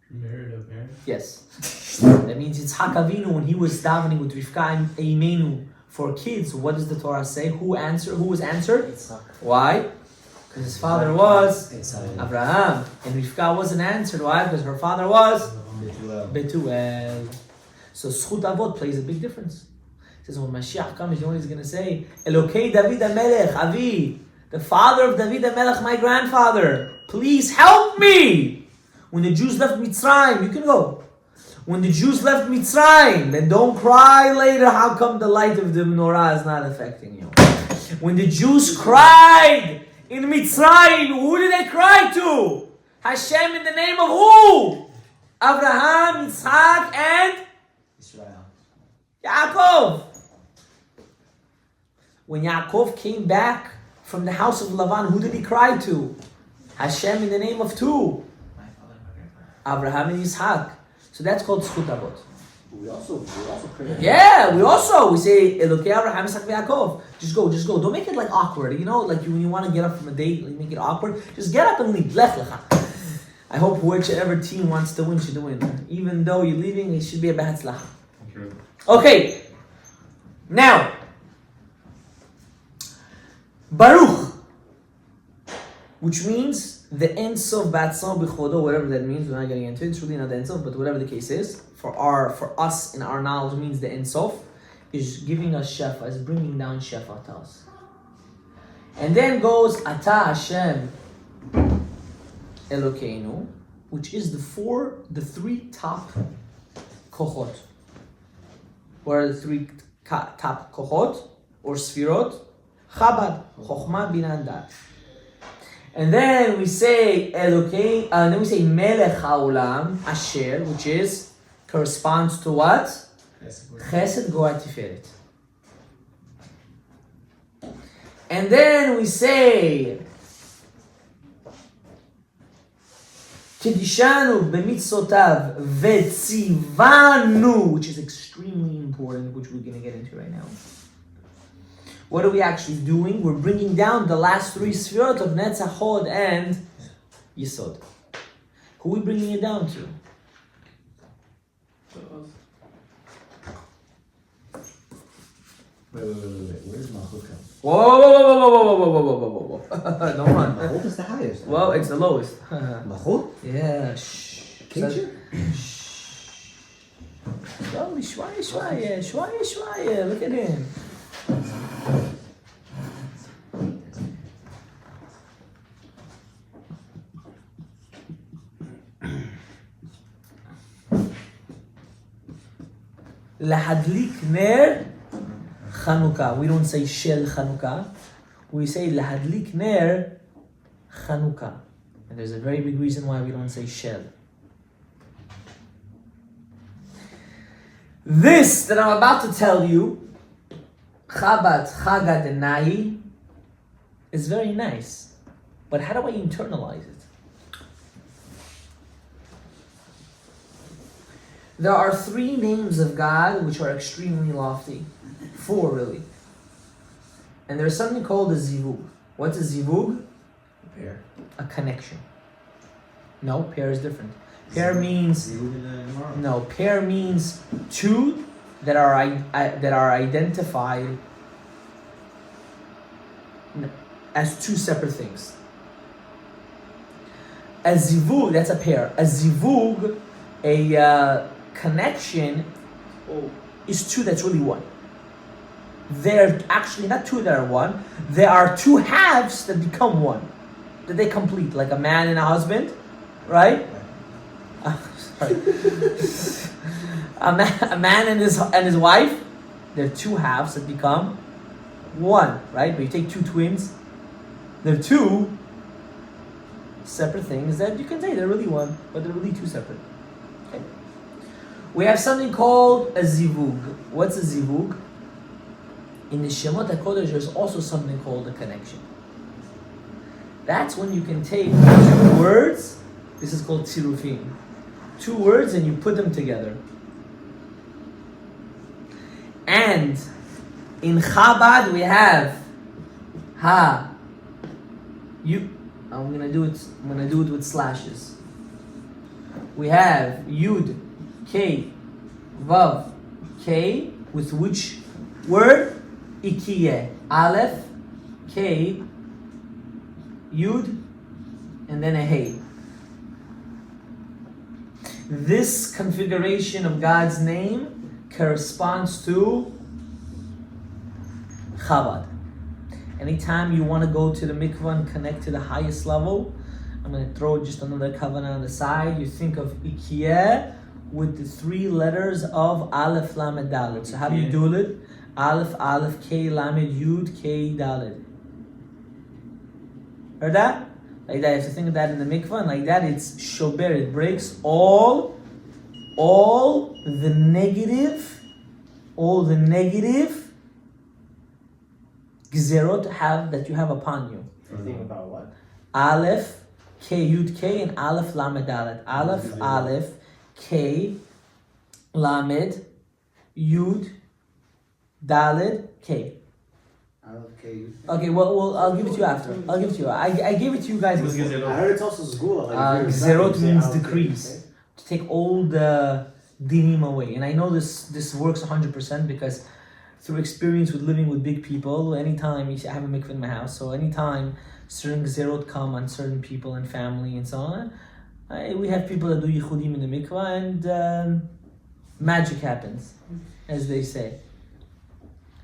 Merit of parents? Yes. That means Yitzhak Avinu, when he was davening with Rivka and Eimenu for kids, what does the Torah say? Who was answered? Yitzhak. Why? Because his father was Yitzhak. Abraham. And Rivka wasn't answered. Why? Because her father was Betuel. Betuel. So Zchut Avot plays a big difference. It says when Mashiach comes, you know what he's going to say? Elokei David HaMelech, Avi, the father of David HaMelech, my grandfather, please help me. When the Jews left Mitzrayim, you can go. When the Jews left Mitzrayim, then don't cry later, how come the light of the menorah is not affecting you? When the Jews cried in Mitzrayim, who did they cry to? Hashem in the name of who? Abraham, Yitzhak, and Israel. Yaakov. When Yaakov came back from the house of Lavan, who did he cry to? Hashem in the name of two. Abraham and Yitzhak. So that's called Zchut Avot. We also pray. Yeah, we say Elokei Abraham, Yitzhak, Yaakov. Just go. Don't make it like awkward. You know, like when you want to get up from a date, you make it awkward. Just get up and leave. Lech lecha. I hope whichever team wants to win should win. Even though you're leaving, it should be a b'hatzlacha. Okay. Now, Baruch, which means the Ein Sof B'atzmo B'chodo, whatever that means. We're not getting into it. It's really not the Ein Sof, but whatever the case is, for us in our knowledge means the Ein Sof is giving us shefa, is bringing down shefa to us. And then goes Ata Hashem Elokeinu, which is the three top kochot. What are the three top kochot or sfirot? Chabad, Chochmah, Bina, and Dat. And then we say Elokei, then we say Melech HaOlam, Asher, which corresponds to what? Chesed, Goa, Tiferet. And then we say Kedishanu b'mitzvotav v'tzivanu, which is extremely important, which we're going to get into right now. What are we actually doing? We're bringing down the last three sfirot of Netzach, Hod, and Yesod. Who are we bringing it down to? Wait. Where's Malchut come? Whoa. Don't run. Malchut is the highest. Well, it's the lowest. Malchut? Yeah, shh. Slowly, shwaya. Look at him. Lahadlik ner Chanukah. We don't say shel Chanukah. We say lahadlik ner Chanukah. And there's a very big reason why we don't say shel. This that I'm about to tell you, Chabad, Chagad, and Nahi, is very nice. But how do I internalize it? There are three names of God which are extremely lofty. Four, really. And there's something called a zivug. What's a zivug? A pair. A connection. No, pair is different. Pair means pair means two that are identified as two separate things. A zivug, that's a pair. A zivug, a connection, is two that's really one. They're actually not two that are one. There are two halves that become one, that they complete, like a man and a husband, right? Sorry. a man and his wife, they're two halves that become one, right? But you take two twins, they're two separate things that you can say they're really one, but they're really two separate. Okay. We have something called a zivug. What's a zivug? In the Shemot HaKodesh, there's also something called a connection. That's when you can take two words. This is called tzirufim. Two words and you put them together. And in Chabad we have I'm gonna do it with slashes. We have Yud, K, Vav, K, with which word? Ikiyeh. Aleph, K, Yud, and then a Hey. This configuration of God's name corresponds to Chabad. Anytime you want to go to the mikvah and connect to the highest level, I'm going to throw just another Kavana on the side. You think of Ikea with the 3 letters of Aleph Lamed Dalet. So how do you do it? Aleph, Aleph, K, Lamed, Yud, K, Dalet. Heard that? Like that, you have to think of that in the mikvah, and like that it's shober, it breaks all the negative gzerot that you have upon you. Think about what? Aleph, K, Yud, K, and Aleph, Lamed, Dalet. Aleph, Aleph, K, Lamed, Yud, Dalet, K. Okay, well, I'll give it to you after. I'll give it to you. I gave it to you guys before. I heard it's also Zgula. Gzerot means decrease. To take all the dinim away. And I know this works 100% because through experience with living with big people, anytime I have a mikveh in my house, so anytime certain gzerot come on certain people and family and so on, we have people that do yichudim in the mikveh and magic happens, as they say.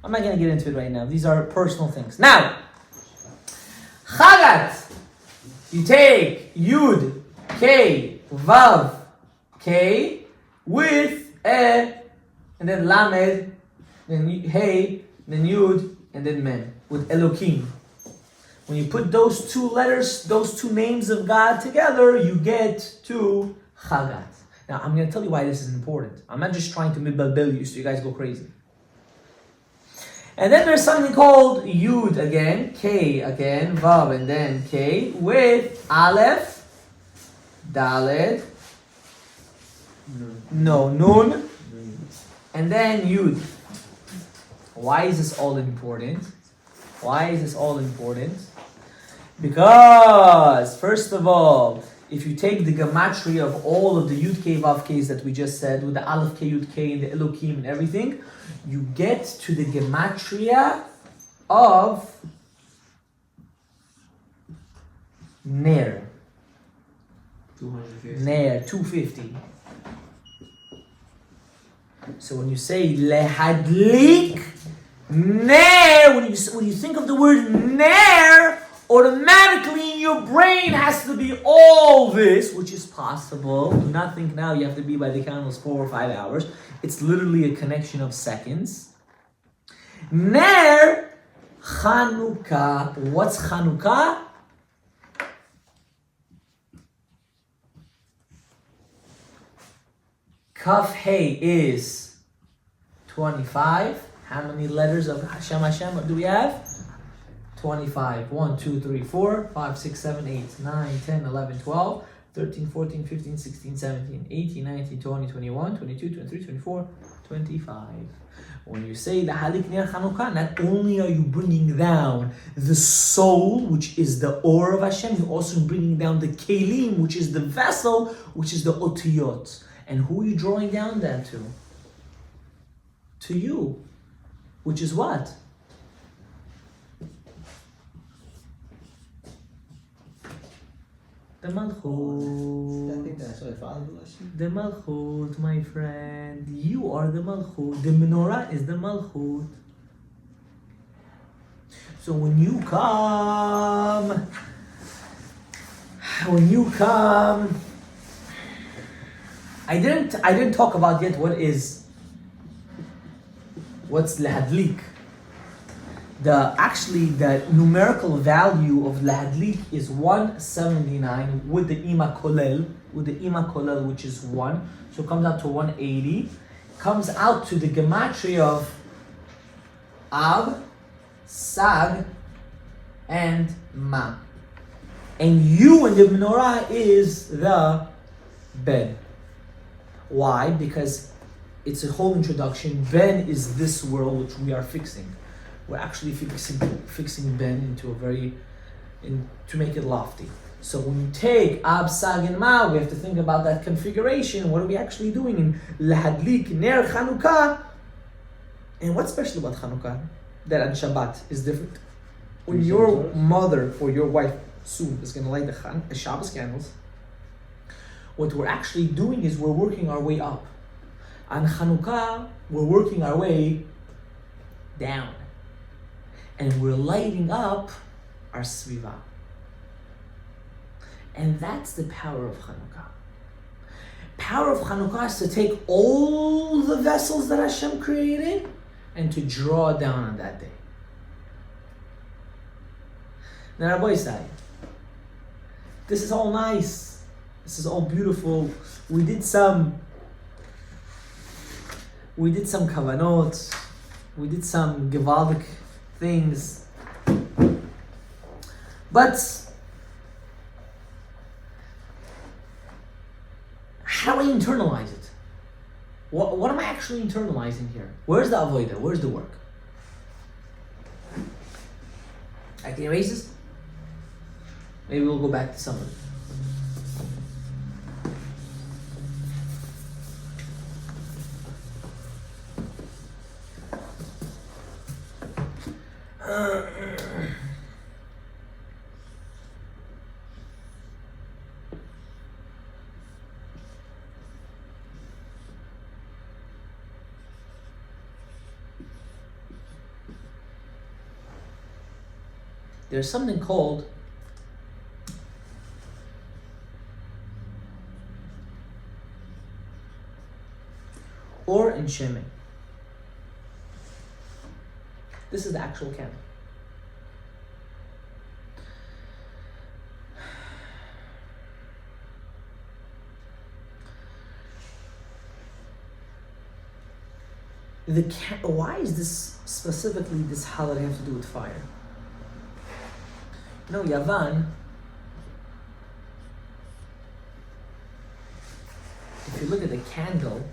I'm not going to get into it right now. These are personal things. Now, Chagat. You take Yud, K, Vav, K, with and then Lamed, then Hey, then Yud, and then Men, with Elokim. When you put those 2 letters, those 2 names of God together, you get to Chagat. Now, I'm going to tell you why this is important. I'm not just trying to mibbalbel you so you guys go crazy. And then there's something called Yud again, K again, Vav, and then K, with Aleph, Dalet, Nun, and then Yud. Why is this all important? Because, first of all, if you take the gematria of all of the Yud K Vav Ks that we just said, with the Aleph K Yud K and the Elokim and everything, you get to the gematria of Ner. 250. Ner, 250. So when you say lehadlik Ner, when you think of the word Ner, automatically in your brain has to be all this, which is possible. Do not think now you have to be by the candles 4 or 5 hours. It's literally a connection of seconds. Ner Chanukah. What's Chanukah? Kaf Hey is 25. How many letters of Hashem do we have? 25. 1, 2, 3, 4, 5, 6, 7, 8, 9, 10, 11, 12, 13, 14, 15, 16, 17, 18, 19, 20, 21, 22, 23, 24, 25. When you say the Halik Ner Chanukah, not only are you bringing down the soul, which is the or of Hashem, you're also bringing down the Kelim, which is the vessel, which is the Otiyot. And who are you drawing down that to? To you. Which is what? The Malchut. I think that's what Father bless you. The Malchut, my friend. You are the Malchut. The Menora is the Malchut. So when you come, I didn't talk about yet what's Lahadlik. The numerical value of Lahadlik is 179 with the Ima Kolel, which is 1. So it comes out to 180. Comes out to the gematria of Ab, Sag, and Ma. And you in the menorah is the Ben. Why? Because it's a whole introduction. Ben is this world which we are fixing. We're actually fixing Ben into to make it lofty. So when you take Ab, Sag, and Ma, we have to think about that configuration. What are we actually doing in Lahadlik, Ner, Chanukah? And what's special about Chanukah? That on Shabbat is different. When your mother or your wife soon is going to light the Shabbos candles, what we're actually doing is we're working our way up. On Chanukah, we're working our way down. And we're lighting up our sviva. And that's the power of Chanukah. Power of Chanukah is to take all the vessels that Hashem created and to draw down on that day. Now, Rabbi Isai, this is all nice. This is all beautiful. We did some kavanot. We did some gewaldic things. But how do I internalize it? What am I actually internalizing here? Where's the avodah? Where's the work? I can erase this? Maybe we'll go back to some of it. There's something called or and shemen. This is the actual candle. Why is this specifically this holiday have to do with fire? You know, Yavan, if you look at the candle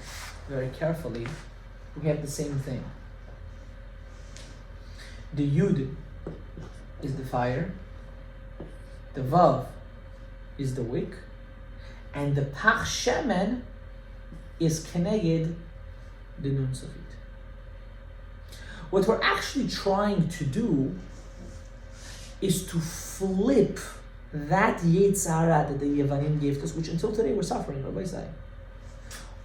very carefully, we have the same thing. The Yud is the fire, the Vav is the wick, and the Pach Shemen is Keneged the Nun Sofit. What we're actually trying to do is to flip that Yetzara that the Yevanim gave to us, which until today we're suffering, Rabbi Isai.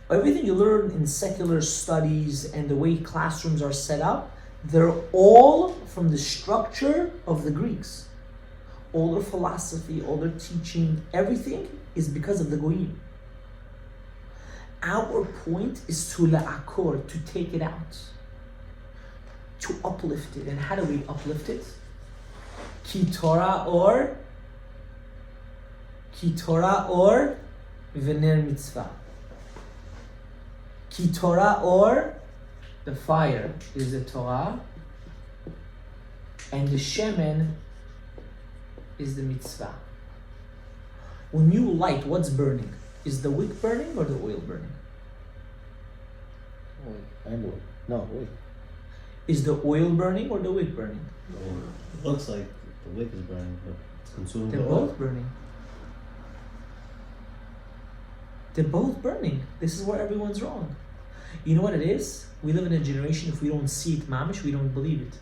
Everything you learn in secular studies and the way classrooms are set up, they're all from the structure of the Greeks. All their philosophy, all their teaching, everything is because of the Goyim. Our point is to la'akor, to take it out, to uplift it. And how do we uplift it? Ki Torah or Vener Mitzvah. Ki Torah or the fire is the Torah, and the Shemen is the Mitzvah. When you light, what's burning? Is the wick burning or the oil burning? Oil and oil. No, oil. Is the oil burning or the wick burning? It looks like the wick is burning, but it's consuming They're the oil. both burning. They're both burning. This is where everyone's wrong. You know what it is? We live in a generation, if we don't see it mamish, we don't believe it.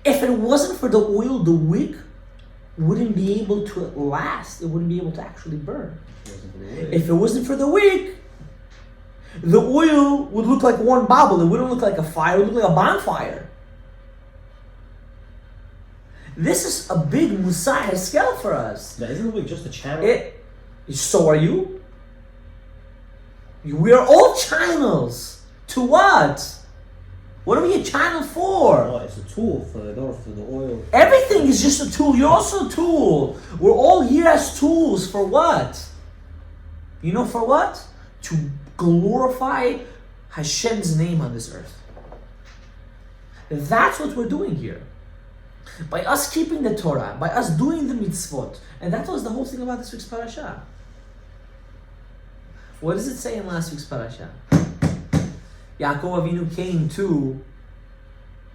If it wasn't for the oil, the wick wouldn't be able to last. It wouldn't be able to actually burn. If it wasn't for the wick, the oil would look like one bubble. It wouldn't look like a fire. It would look like a bonfire. This is a big Musar Heskel for us. Now, isn't the wick just a channel? So are you. We are all channels. To what? What are we a channel for? Oh, it's a tool for the oil. Everything is just a tool. You're also a tool. We're all here as tools. For what? You know for what? To glorify Hashem's name on this earth. That's what we're doing here. By us keeping the Torah, by us doing the mitzvot. And that was the whole thing about this week's parasha. What does it say in last week's parasha? Yaakov Avinu came to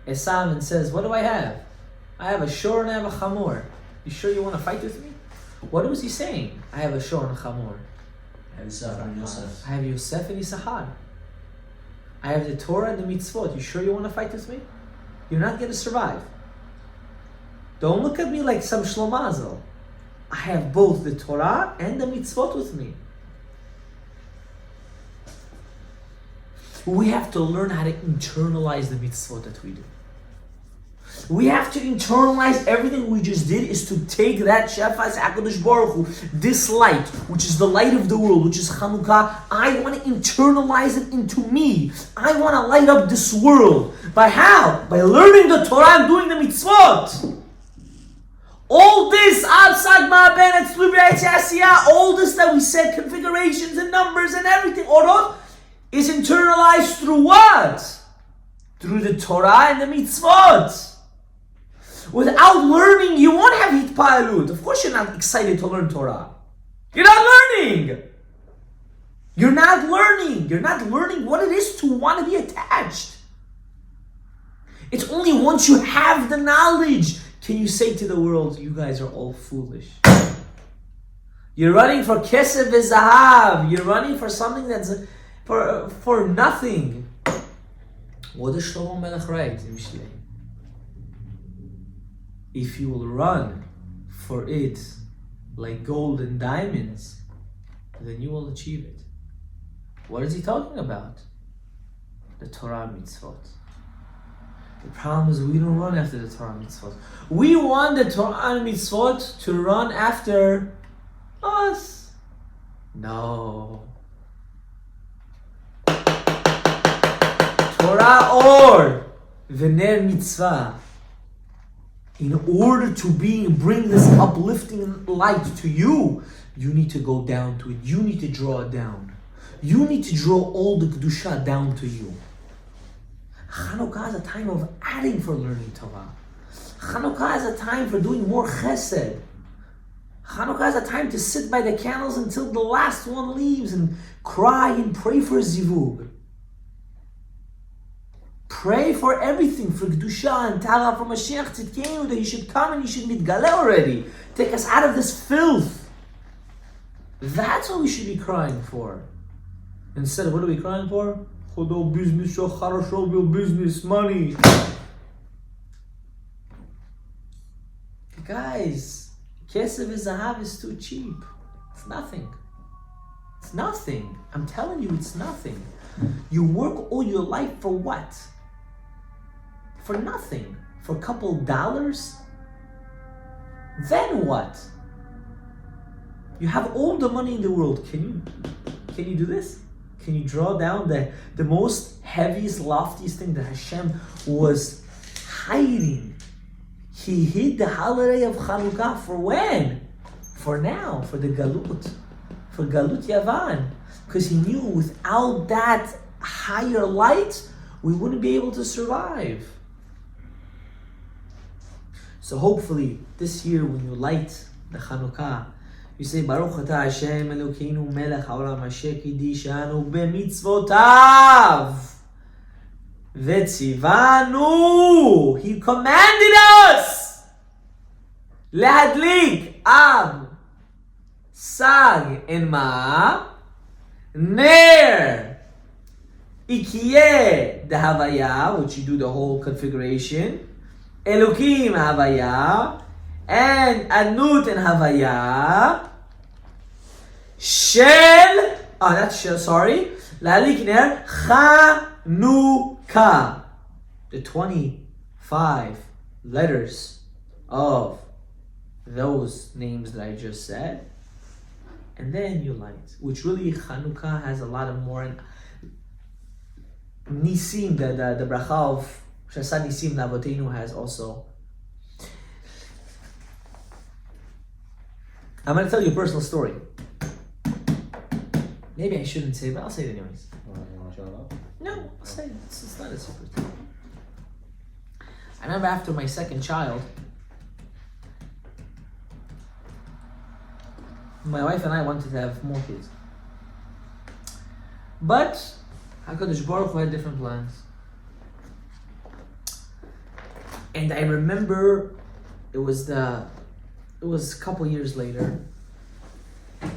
Esav and says, what do I have? I have a shor and I have a chamor. You sure you want to fight with me? What was he saying? I have a shor and a chamor. I have Yosef and Yosef. I have Yosef and Issachar. I have the Torah and the mitzvot. You sure you want to fight with me? You're not going to survive. Don't look at me like some shlomazel. I have both the Torah and the mitzvot with me. We have to learn how to internalize the mitzvot that we do. We have to internalize everything we just did is to take that Shefas HaKadosh Baruch Hu, this light, which is the light of the world, which is Chanukah. I want to internalize it into me. I want to light up this world. By how? By learning the Torah and doing the mitzvot. All this, all this that we said, configurations and numbers and everything, orot, is internalized through what? Through the Torah and the mitzvot. Without learning, you won't have hitpalut. Of course you're not excited to learn Torah. You're not learning. You're not learning. You're not learning what it is to want to be attached. It's only once you have the knowledge can you say to the world, you guys are all foolish. You're running for kesef v'zahav. You're running for something that's for nothing. What does Shlomo Melech write in Mishlei? If you will run for it like gold and diamonds, then you will achieve it. What is he talking about? The Torah mitzvot. The problem is we don't run after the Torah mitzvot. We want the Torah mitzvot to run after us. No. Torah or v'ner mitzvah. In order to bring this uplifting light to you, you need to go down to it. You need to draw it down. You need to draw all the Kedusha down to you. Chanukah is a time of adding for learning Torah. Chanukah is a time for doing more chesed. Chanukah is a time to sit by the candles until the last one leaves and cry and pray for zivug. Pray for everything, for Kedusha and Tala, for Mashiach Tzidkenu, that He should come and He should mitgale already. Take us out of this filth. That's what we should be crying for. Instead of, what are we crying for? Chodo business, charasho bil business, money. Guys, kesef v'zahav is too cheap. It's nothing. It's nothing. I'm telling you, it's nothing. You work all your life for what? For nothing. For a couple $. Then what? You have all the money in the world. Can you do this? Can you draw down the most heaviest, loftiest thing that Hashem was hiding? He hid the holiday of Chanukah for when? For now, for the Galut. For Galut Yavan. Because he knew without that higher light, we wouldn't be able to survive. So hopefully, this year when you light the Chanukah, you say, Baruch Atah Hashem Elokeinu Melech Haolam Asher Kidishanu B'mitzvotav V'tzivanu. He commanded us Lehadlik Ab Sag and Ma Ner Ikiyeh the Havaya, which you do the whole configuration, Elokim Havaya, and Adnut and Havaya, Shel, that's Shel, sorry, Lalik Ner Chanukah. The 25 letters of those names that I just said. And then you light, which really Chanukah has a lot of more Nisim, the bracha of Shasa Nisim Lavoteinu has also. I'm going to tell you a personal story. Maybe I shouldn't say, but I'll say it anyways. You want to shut up? No, I'll say it. It's not a secret. I remember after my second child, my wife and I wanted to have more kids. But HaKadosh Baruch Hu had different plans. And I remember it was a couple years later,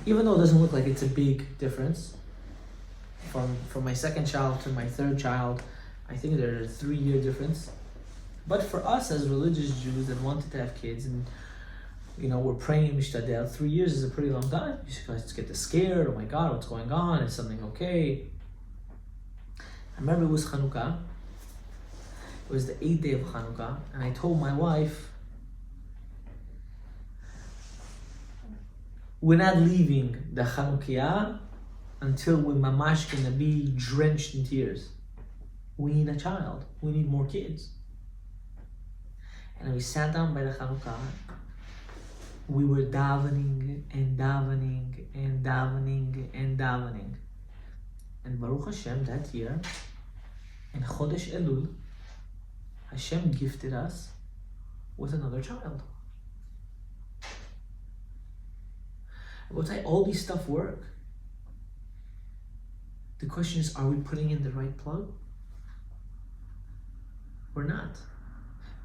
even though it doesn't look like it's a big difference, from my second child to my third child, I think there's a 3-year difference. But for us as religious Jews that wanted to have kids, and we're praying Mishtadel, 3 years is a pretty long time. You guys get scared, oh my God, what's going on? Is something okay? I remember it was Chanukah. It was the 8th day of Chanukah, and I told my wife, we're not leaving the Chanukiah until we're mamash gonna be drenched in tears. We need a child. We need more kids. And we sat down by the Chanukah. We were davening and davening and davening and davening. And Baruch Hashem, that year, in Chodesh Elul, Hashem gifted us with another child. I will tell you, all these stuff work. The question is, are we putting in the right plug? We're not.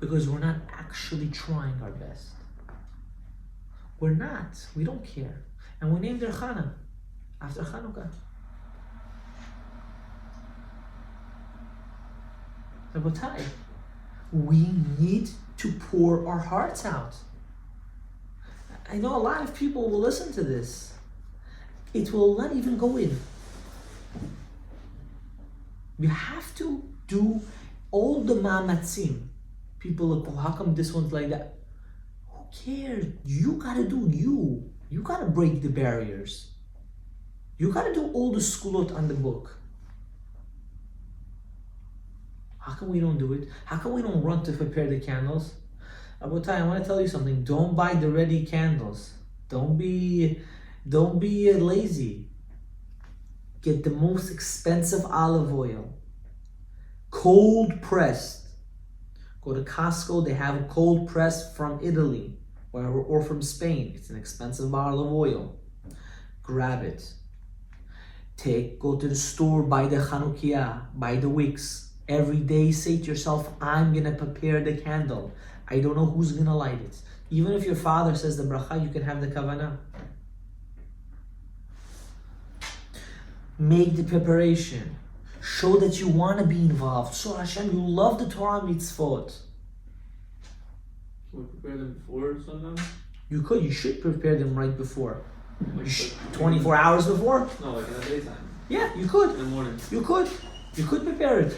Because we're not actually trying our best. We're not. We don't care. And we named her Chana after Chanukah. Rabotai, we need to pour our hearts out. I know a lot of people will listen to this. It will not even go in. You have to do all the mamatzim. People look, oh, how come this one's like that? Who cares? You gotta do you. You gotta break the barriers. You gotta do all the skulot on the book. How come we don't do it? How come we don't run to prepare the candles? Abotai, I want to tell you something. Don't buy the ready candles. Don't be lazy. Get the most expensive olive oil. Cold pressed. Go to Costco, they have a cold press from Italy or from Spain. It's an expensive bottle of oil. Grab it. Go to the store, buy the Chanukiah, buy the wicks. Every day say to yourself, I'm gonna prepare the candle. I don't know who's gonna light it. Even if your father says the bracha, you can have the Kavana. Make the preparation. Show that you want to be involved. Show Hashem you love the Torah mitzvot. Can we prepare them before sundown? You should prepare them right before. Like, 24 hours before? No, like in the daytime. Yeah, you could. In the morning. You could prepare it.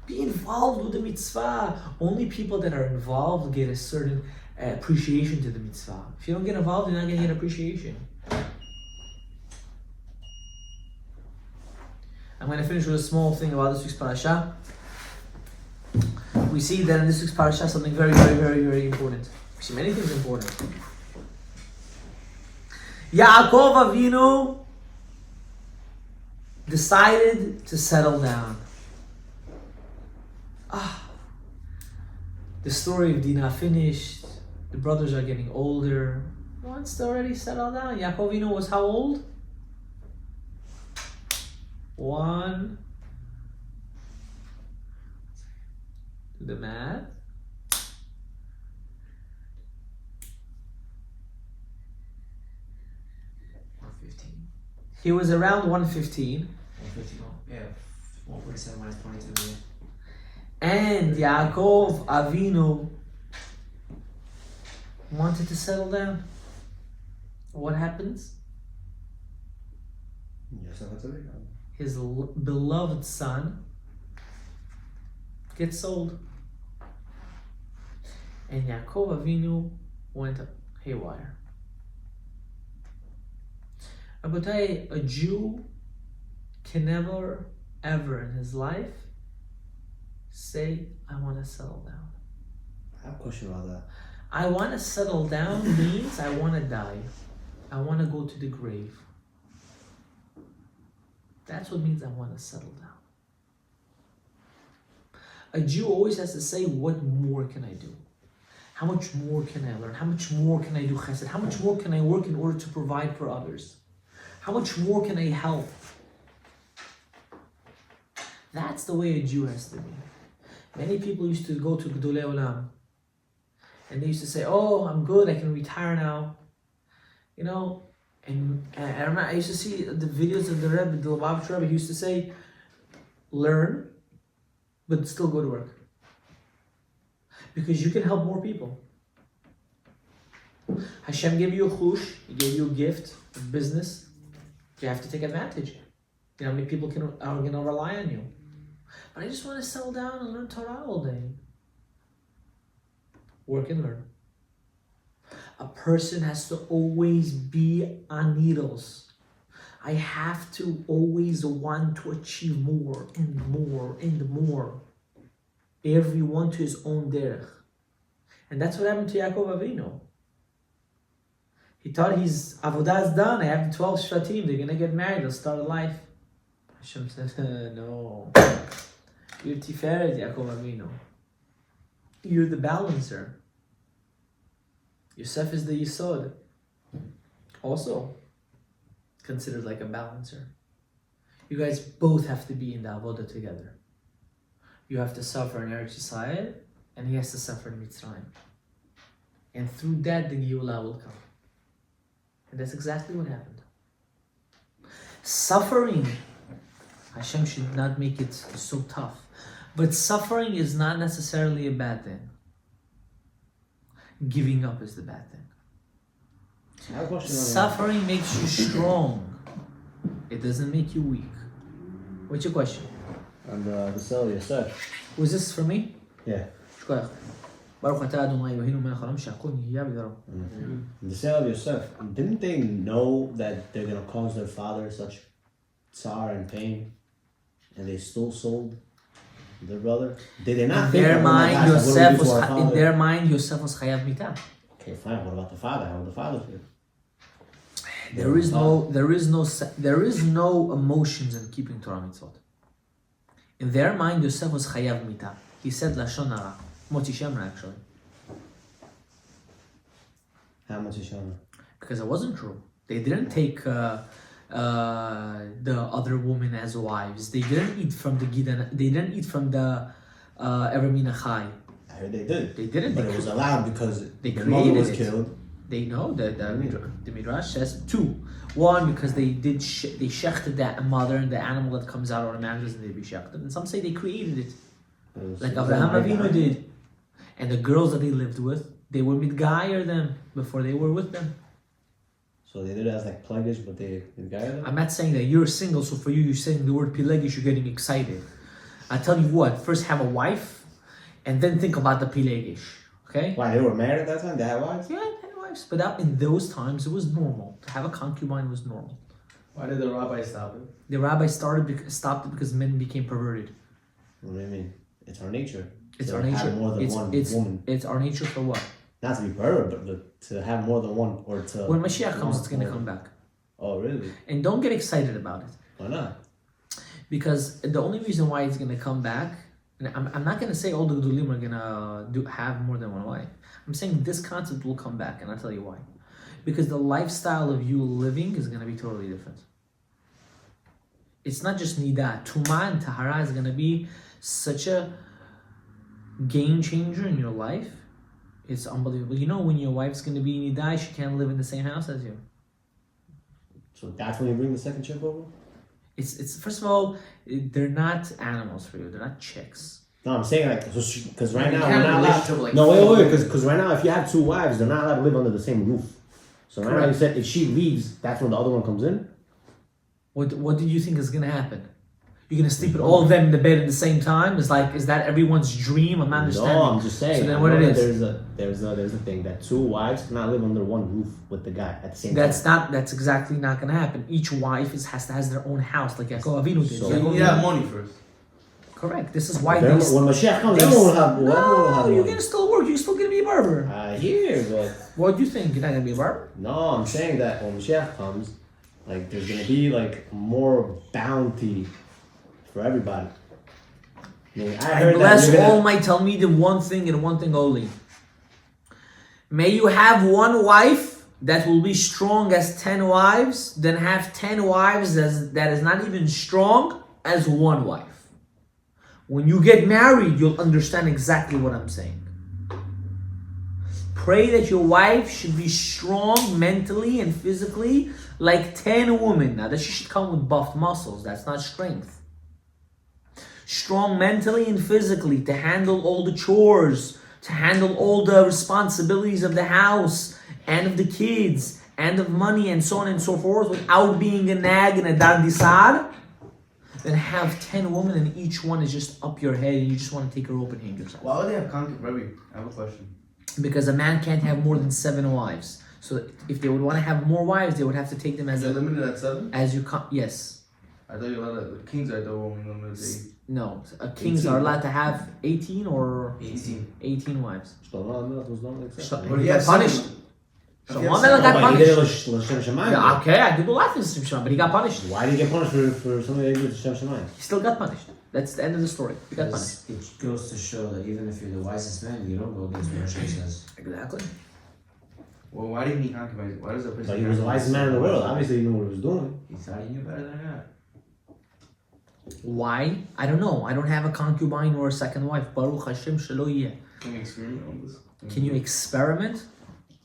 Be involved with the mitzvah. Only people that are involved get a certain appreciation to the mitzvah. If you don't get involved, you're not going to get appreciation. I'm going to finish with a small thing about this week's parasha. We see that in this week's parasha something very, very, very, very important. We see many things important. Yaakov Avinu decided to settle down. The story of Dinah finished. The brothers are getting older. He wants to already settle down. Yaakov Avinu was how old? 1. Do the math. He was around 115. 150, yeah. 147 minus 22, yeah. And Yaakov Avinu wanted to settle down. What happens? His beloved son gets sold. And Yaakov Avinu went haywire. Rabotai, a Jew can never, ever in his life say, I want to settle down. I have a question about that. I want to settle down means I want to die. I want to go to the grave. That's what means I want to settle down. A Jew always has to say, what more can I do? How much more can I learn? How much more can I do chesed? How much more can I work in order to provide for others? How much more can I help? That's the way a Jew has to be. Many people used to go to Gdolei Olam and they used to say, oh, I'm good, I can retire now. You know, and I remember I used to see the videos of the Rebbe, the Lubavitch Rebbe, he used to say, learn, but still go to work. Because you can help more people. Hashem gave you a chush, He gave you a gift of business. You have to take advantage. You know how many people are going to rely on you? But I just want to settle down and learn Torah all day. Work and learn. A person has to always be on needles. I have to always want to achieve more and more and more. Everyone to his own derech. And that's what happened to Yaakov Avinu. He thought his avodah is done. I have the 12 shvatim. They're going to get married. They'll start a life. Hashem said, no. You're Tiferet, Yaakov Avinu. You're the balancer. Yosef is the Yisod. Also considered like a balancer. You guys both have to be in the avodah together. You have to suffer in Eretz Yisrael, and he has to suffer in Mitzrayim. And through that, the Geulah will come. And that's exactly what happened. Suffering, Hashem should not make it so tough. But suffering is not necessarily a bad thing. Giving up is the bad thing. I have a question on Suffering makes you strong. It doesn't make you weak. What's your question? on the cell Yosef. Was this for me? Yeah. שכוח. ברוך אתה אדוני אלוהינו מלך העולם שהכל נהיה בדברו. The sale of Yosef, didn't they know that they're going to cause their father such tsar and pain? And they still sold their brother? Did they not In think, their oh my mind, gosh, what do we Yosef do to was our in father? their mind Yosef was chayav mitah. Okay, fine. What about the father? How would the father feel? There is no emotions in keeping Torah mitzvot. In their mind, Yosef was chayav mitah. He said lashon hara, moti shemra actually, How much is Shana? because it wasn't true. They didn't take the other women as wives. They didn't eat from the gidan. They didn't eat from the Eremina Chai. I heard they did. They didn't. But it was allowed because They the mother was created it. killed. They know that the Midrash says two. One, because they shechted that mother and the animal that comes out automatically doesn't need to be shechted. And some say they created it, like Abraham Avinu did. And the girls that they lived with, they were mitgayer them before they were with them. So they did it as like plaguish, but they guided them? I'm not saying that you're single, so for you, you're saying the word pilegish, you're getting excited. I tell you what, first have a wife, and then think about the pilegish. Okay? Why, they were married at that time? They had wives? Yeah, they had wives, but in those times it was normal. To have a concubine was normal. Why did the rabbi stop it? The rabbi stopped it because men became perverted. What do you mean? It's our nature. It's To our have nature. more than one woman. It's our nature for what? Not to be pervert, but to have more than one, or to... When Mashiach comes, it's going to come back. Oh, really? And don't get excited about it. Why not? Because the only reason why it's going to come back, and I'm not going to say all the Gedolim are going to have more than one wife. I'm saying this concept will come back, and I'll tell you why. Because the lifestyle of you living is going to be totally different. It's not just Nida. Tumah and Tahara is going to be such a game changer in your life. It's unbelievable. You know, when your wife's going to be Nida, she can't live in the same house as you. So that's when you bring the second chick over? It's first of all, they're not animals for you. They're not chicks. No, I'm saying like, because right You now can't we're not allowed... relationship like No, wait, because right now if you have two wives, they're not allowed to live under the same roof. So right now you said if she leaves, that's when the other one comes in? What do you think is going to happen? You're going to sleep with all of them in the bed at the same time? Is that everyone's dream? I'm not understanding. No, I'm just saying. So then I what know it that is? There's a thing that two wives cannot live under one roof with the guy at the same time. That's exactly not going to happen. Each wife has their own house, like Yaakov Avinu did. So- You need to have money first. Correct. This is why When they... Mashiach comes, everyone will have No, one. you're going to still work. You're still going to be a barber. I hear, but What do you think? You're not going to be a barber? no, I'm saying that when Mashiach comes, like there's gonna be like more bounty for everybody. I mean, I I heard bless that you're all gonna- my Talmidim one thing and one thing only. May you have one wife that will be strong as 10 wives, then have 10 wives that is not even strong as one wife. When you get married, you'll understand exactly what I'm saying. Pray that your wife should be strong mentally and physically like 10 women. Now that she should come with buffed muscles, that's not strength. Strong mentally and physically to handle all the chores, to handle all the responsibilities of the house and of the kids and of money and so on and so forth without being a nag and a dandisad. than have 10 women and each one is just up your head and you just want to take her open and hang yourself. Why would they have concubines? I have a question. Because a man can't have more than 7 wives. So if they would want to have more wives, they would have to take them as They're a limited at 7? as you yes. I thought you're allowed to, kings are the only limited to 8. No, kings are allowed to have 18 or 18 wives. שלמה המלך was not like that. But he got punished. Shlomo Melech got But he did it punished. L'Shem Shamayim. Yeah, okay, I did a lot of things, but he got punished. Why did he get punished for something that he did with L'Shem Shamayim? He still got punished. That's the end of the story. He got punished. Because it goes to show that even if you're the wisest man, you don't go against what Hashem says. Exactly. Well, why did he need concubines? Why does a person But he was the wisest man in the world. Obviously, he knew what he was doing. He thought he knew better than God. Why? I don't know. I don't have a concubine or a second wife. Baruch Hashem shelo yeh. Can you experiment on this? Can you experiment?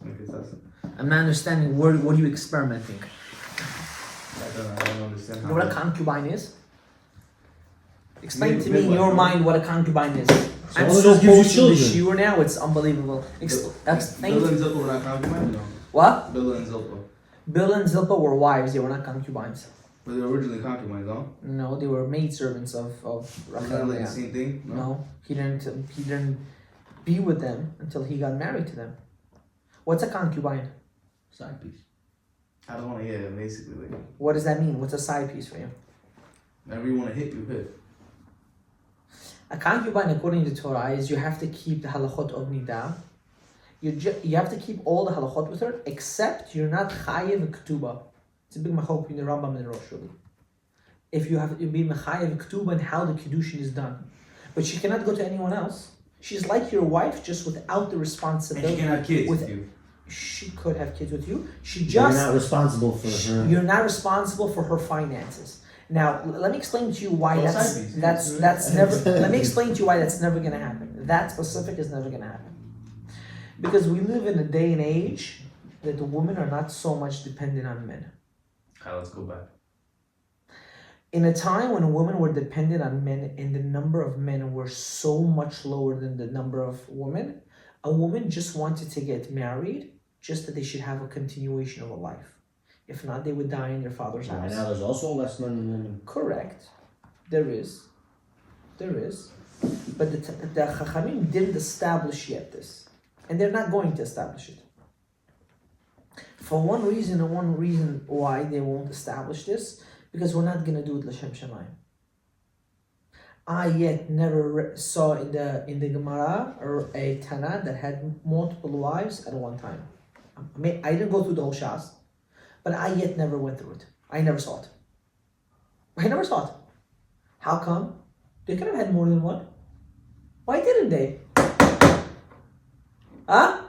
Like, that's it. I'm not understanding what are you experimenting? I don't understand. You know what a concubine is? Explain to me in your mind what a concubine is. I'm Someone so just gives you posting the children. shiur now, it's unbelievable. Explain Billah to and me. Zilpah were not concubines? No. What? Billah and Zilpah. Bill and Zilpah were wives, they were not concubines. But they were originally concubines, no? No, they were maidservants of Isn't Rachel that and like the Leah. same thing? No, he didn't be with them until he got married to them. What's a concubine? Side piece. I don't want to, yeah, basically. Like, What does that mean? What's a side piece for you? whenever you want to hit, you hit. A concubine, according to Torah, is you have to keep the halachot of nidah. You have to keep all the halachot with her, except you're not chayev k'tuba. It's a big machok between the Rambam and the Rosh really. If you have to be mechayev k'tuba and how the kiddushin is done, but she cannot go to anyone else. She's like your wife, just without the And responsibility. you can have kids with with you. She could have kids with you. She You're just not responsible for her. you're not responsible for her finances. Now, let me explain to you why Well, that's side piece. that's never. Let me explain to you why that's never gonna happen. That specific is never gonna happen, because we live in a day and age that the women are not so much dependent on men. Okay, let's go back. In a time when women were dependent on men and the number of men were so much lower than the number of women, a woman just wanted to get married, just that they should have a continuation of a life. If not, they would die in their father's Right house. now, there's also less men than women. Correct. There is. But the Chachamim didn't establish yet this. And they're not going to establish it. For one reason and one reason why they won't establish this, because we're not going to do it L'Shem Shamayim. I yet never saw in the Gemara or a Tana that had multiple wives at one time. I mean, I didn't go through the whole Shas, but I yet never went through it. I never saw it. I never saw it. How come? They could have had more than one. Why didn't they? Huh?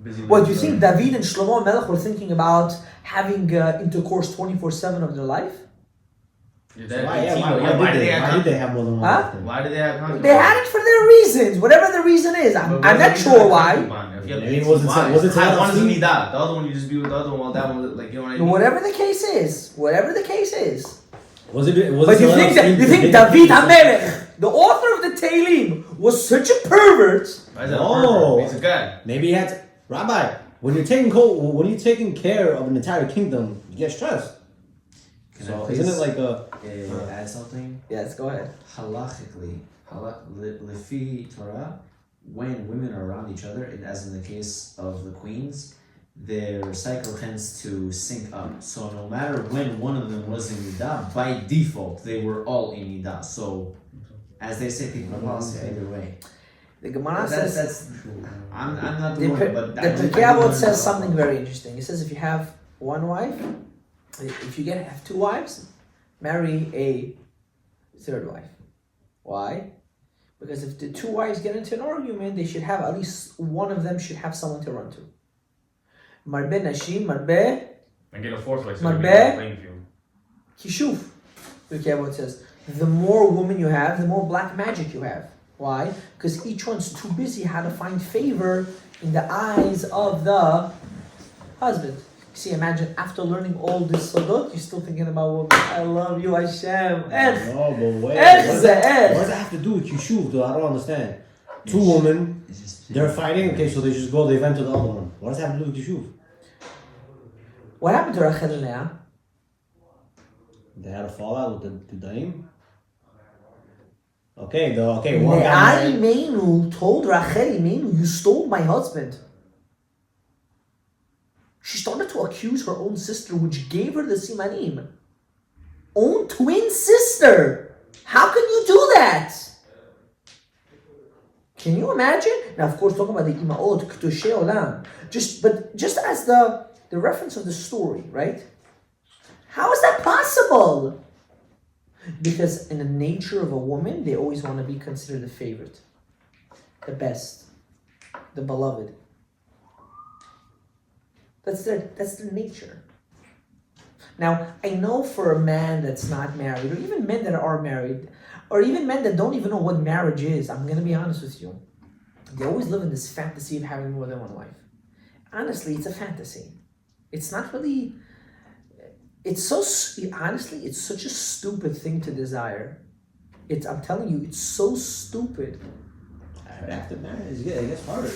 Busy What, do you with, think David and Shlomo Melech were thinking about having intercourse 24/7 of their life? Your So dad, why, 18, why did they have more than one? Huh? wife then? Why did they have concubines? They had it for their reasons, whatever the reason is. I'm not sure why. If you have Maybe it 18 wasn't- wives, was it one is Tennessee? Nidah. The other one you just be with the other one while that one, like, you know what I mean? Whatever the case is. Was it? But you think David HaMelech, the author of the Tehillim, was such a pervert? Why is that No. a pervert? He's a guy. Maybe he had to, Rabbi. When you're taking care of an entire kingdom, you get stressed. Can So I please isn't it like a? add something? Yes, go ahead. Halachically, Lefi Torah, when women are around each other, and as in the case of the queens, their cycle tends to sync up. So no matter when one of them was in Nidah, by default, they were all in Nidah. So, as they say, people policy either way. The Gemara That's, says, I'm not the the one, but Pirkei Avot says something very interesting. It says if you have one wife, if you have 2 wives, marry a 3rd wife. Why? Because if the 2 wives get into an argument, they should have, at least one of them should have someone to run to. Marbe Nashim, Marbe And get a 4th wife so Marbe? you can playing field. Kishuf. Pirkei Avot says, the more women you have, the more black magic you have. Why? Because each one's too busy how to find favor in the eyes of the husband. See, imagine after learning all this sodot, you're still thinking about women. I love you, Hashem. No, but wait. What Eh, does eh. that have to do with Yishuv, though? I don't understand. 2 women, It's just, they're fighting. Okay, so they just go. They vent to the other one. What does that have to do with Yishuv? What happened to Rachel and Leah? They had a fallout with the Daim. Okay, one guy Le'ai married. Imenu told Rachel, Imenu, you stole my husband. She started to accuse her own sister, which gave her the simanim. Own twin sister. How can you do that? Can you imagine? Now, of course, talking about the imaot, k'tushei olam. Just as the reference of the story, right? How is that possible? Because in the nature of a woman, they always want to be considered the favorite, the best, the beloved. That's their nature. Now, I know for a man that's not married, or even men that are married, or even men that don't even know what marriage is, I'm going to be honest with you. They always live in this fantasy of having more than one wife. Honestly, it's a fantasy. It's not really... It's such a stupid thing to desire. I'm telling you, it's so stupid. After marriage, it gets harder.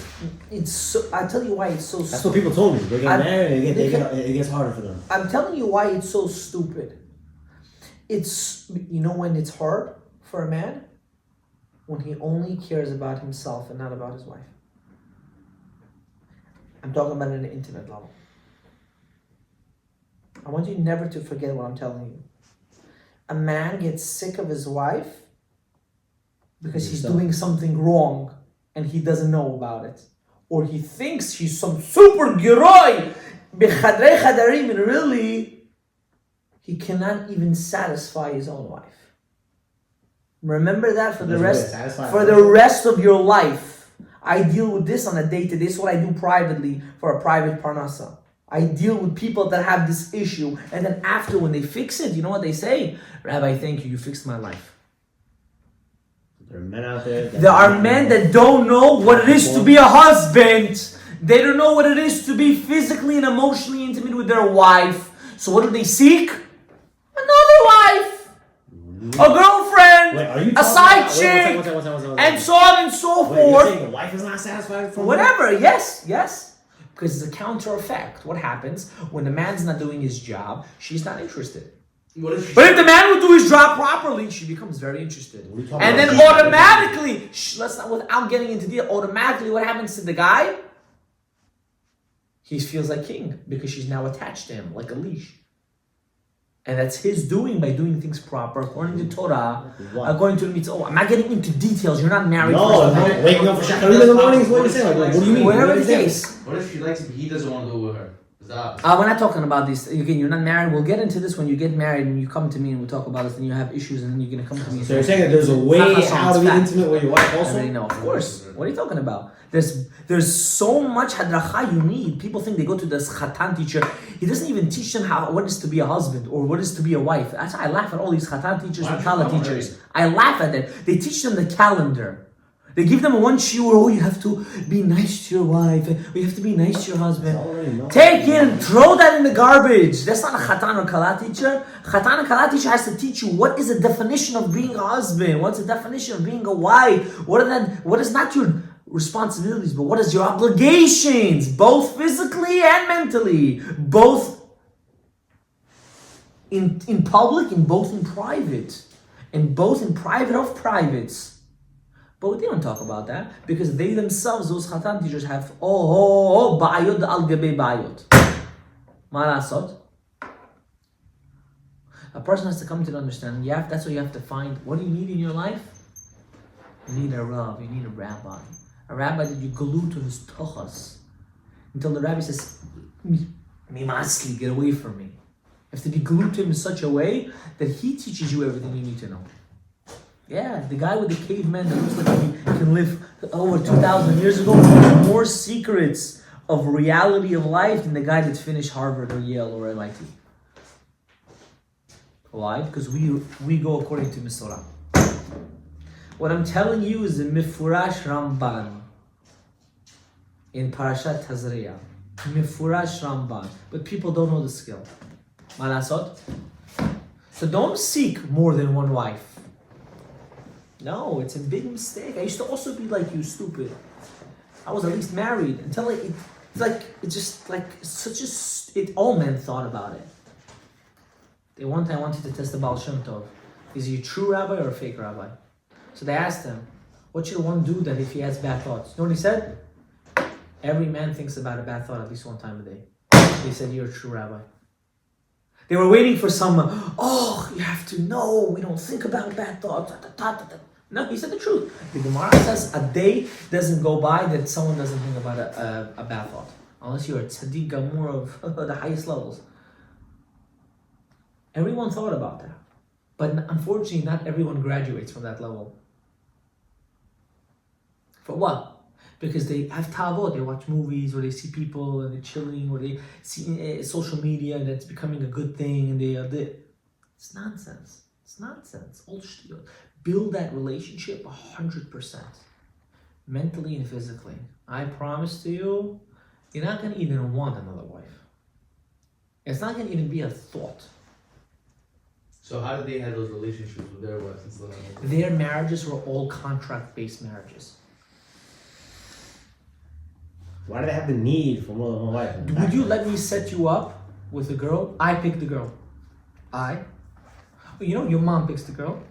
I tell you why it's so That's stupid. what people told me. They get married, it gets harder for them. I'm telling you why it's so stupid. You know when it's hard for a man? When he only cares about himself and not about his wife. I'm talking about at an intimate level. I want you never to forget what I'm telling you. A man gets sick of his wife because he's doing something wrong and he doesn't know about it. Or he thinks he's some super geroi b'chadrei chadarim, and really, he cannot even satisfy his own wife. Remember that for the rest of your life. I deal with this on a day-to-day. This is what I do privately for a private parnasa. I deal with people that have this issue, and then after, when they fix it, you know what they say? Rabbi, thank you. You fixed my life. There are men out there. There are men that don't know what it is to be a husband. They don't know what it is to be physically and emotionally intimate with their wife. So what do they seek? Another wife, a girlfriend, a side chick, and so on and so Wait, you're forth. saying the wife is not satisfied from Whatever, yes. Because it's a counter effect. What happens when the man's not doing his job? She's not interested. But if the man will do his job properly, she becomes very interested. And then automatically, without getting into detail, automatically what happens to the guy? He feels like king because she's now attached to him like a leash. And that's his doing by doing things proper according to Torah, according to the mitzvah. I'm not getting into details. You're not married. Waking up for shacharit in the morning is what you're saying. Like, what do you mean? Whatever the case. What if she likes him, he doesn't want to do it with her? We're not talking about this. Again, you're not married. We'll get into this when you get married and you come to me and we'll talk about this and you have issues and then you're going to come to me. So you're saying that there's a way how to be intimate with your wife also? No, of course. What are you talking about? There's so much hadracha you need. People think they go to this chatan teacher. He doesn't even teach them what it is to be a husband or what it is to be a wife. That's why I laugh at all these chatan teachers and kala teachers. I laugh at them. They teach them the calendar. They give them one shiur. Oh, you have to be nice to your wife. Or you have to be nice to your husband. Take it and throw that in the garbage. That's not a chatan or kala teacher. Chatan or kala teacher has to teach you what is the definition of being a husband. What's the definition of being a wife? What is not your responsibilities, but what is your obligations, both physically and mentally, both in public and both in private, and both in private of privates. But they don't talk about that because they themselves, those chatan teachers, have ba'ayot al gabe ba'ayot. Ma lasot? A person has to come to the understanding. That's what you have to find. What do you need in your life? You need a rav. You need a rabbi. A rabbi that you glue to his tochas until the rabbi says, "Mimaski, get away from me." You have to be glued to him in such a way that he teaches you everything you need to know. Yeah, the guy with the caveman that looks like he can live over 2,000 years ago knows more secrets of reality of life than the guy that finished Harvard or Yale or MIT. Why? Because we go according to Mesorah. What I'm telling you is the Mifurash Ramban in Parashat Tazria. Mifurash Ramban. But people don't know the skill. Ma lasot? So don't seek more than one wife. No, it's a big mistake. I used to also be like you, stupid. I was at least married until all men thought about it. They one time wanted to test the Baal Shem Tov. Is he a true rabbi or a fake rabbi? So they asked him, what should one do that if he has bad thoughts? You know what he said? Every man thinks about a bad thought at least one time a day. They said, you're a true rabbi. They were waiting for some, you have to know, we don't think about bad thoughts. No, he said the truth. The Gemara says a day doesn't go by that someone doesn't think about a bad thought. Unless you're a tzaddik gamur of the highest levels. Everyone thought about that. But unfortunately, not everyone graduates from that level. For what? Because they have tavot, they watch movies, or they see people and they're chilling, or they see social media and it's becoming a good thing, and it's nonsense. It's nonsense. All shtiyot. Build that relationship 100%, mentally and physically. I promise to you, you're not going to even want another wife. It's not going to even be a thought. So how did they have those relationships with their wives instead of Their marriages were all contract-based marriages. Why do they have the need for more than one wife? Would you let me set you up with a girl? I pick the girl. Your mom picks the girl.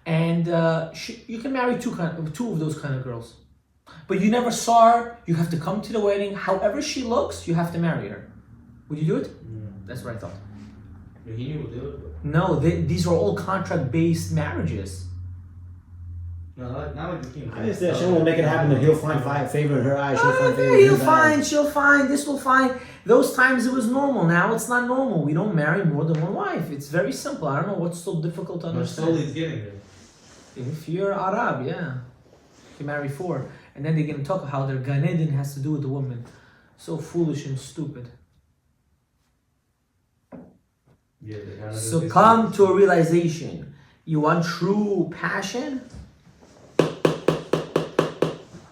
And you can marry two of those kind of girls. But you never saw her, you have to come to the wedding. However she looks, you have to marry her. Would you do it? That's what I thought. He knew what they would do. No, these are all contract-based marriages. No, not like the king. I just said Hashem will make it happen that he'll find favor in her eyes. She'll find favor in his eyes. She'll find, this will find. Those times it was normal. Now it's not normal. We don't marry more than one wife. It's very simple. I don't know what's so difficult to But understand. slowly it's getting there. If you're Arab, yeah. You can marry 4. And then they're going to talk how their Gan Eden has to do with the woman. So foolish and stupid. Yeah, they kind of So come to a realization. You want true passion?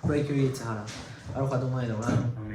Break your Yitzhara. Baruch Adonai Eloheinu.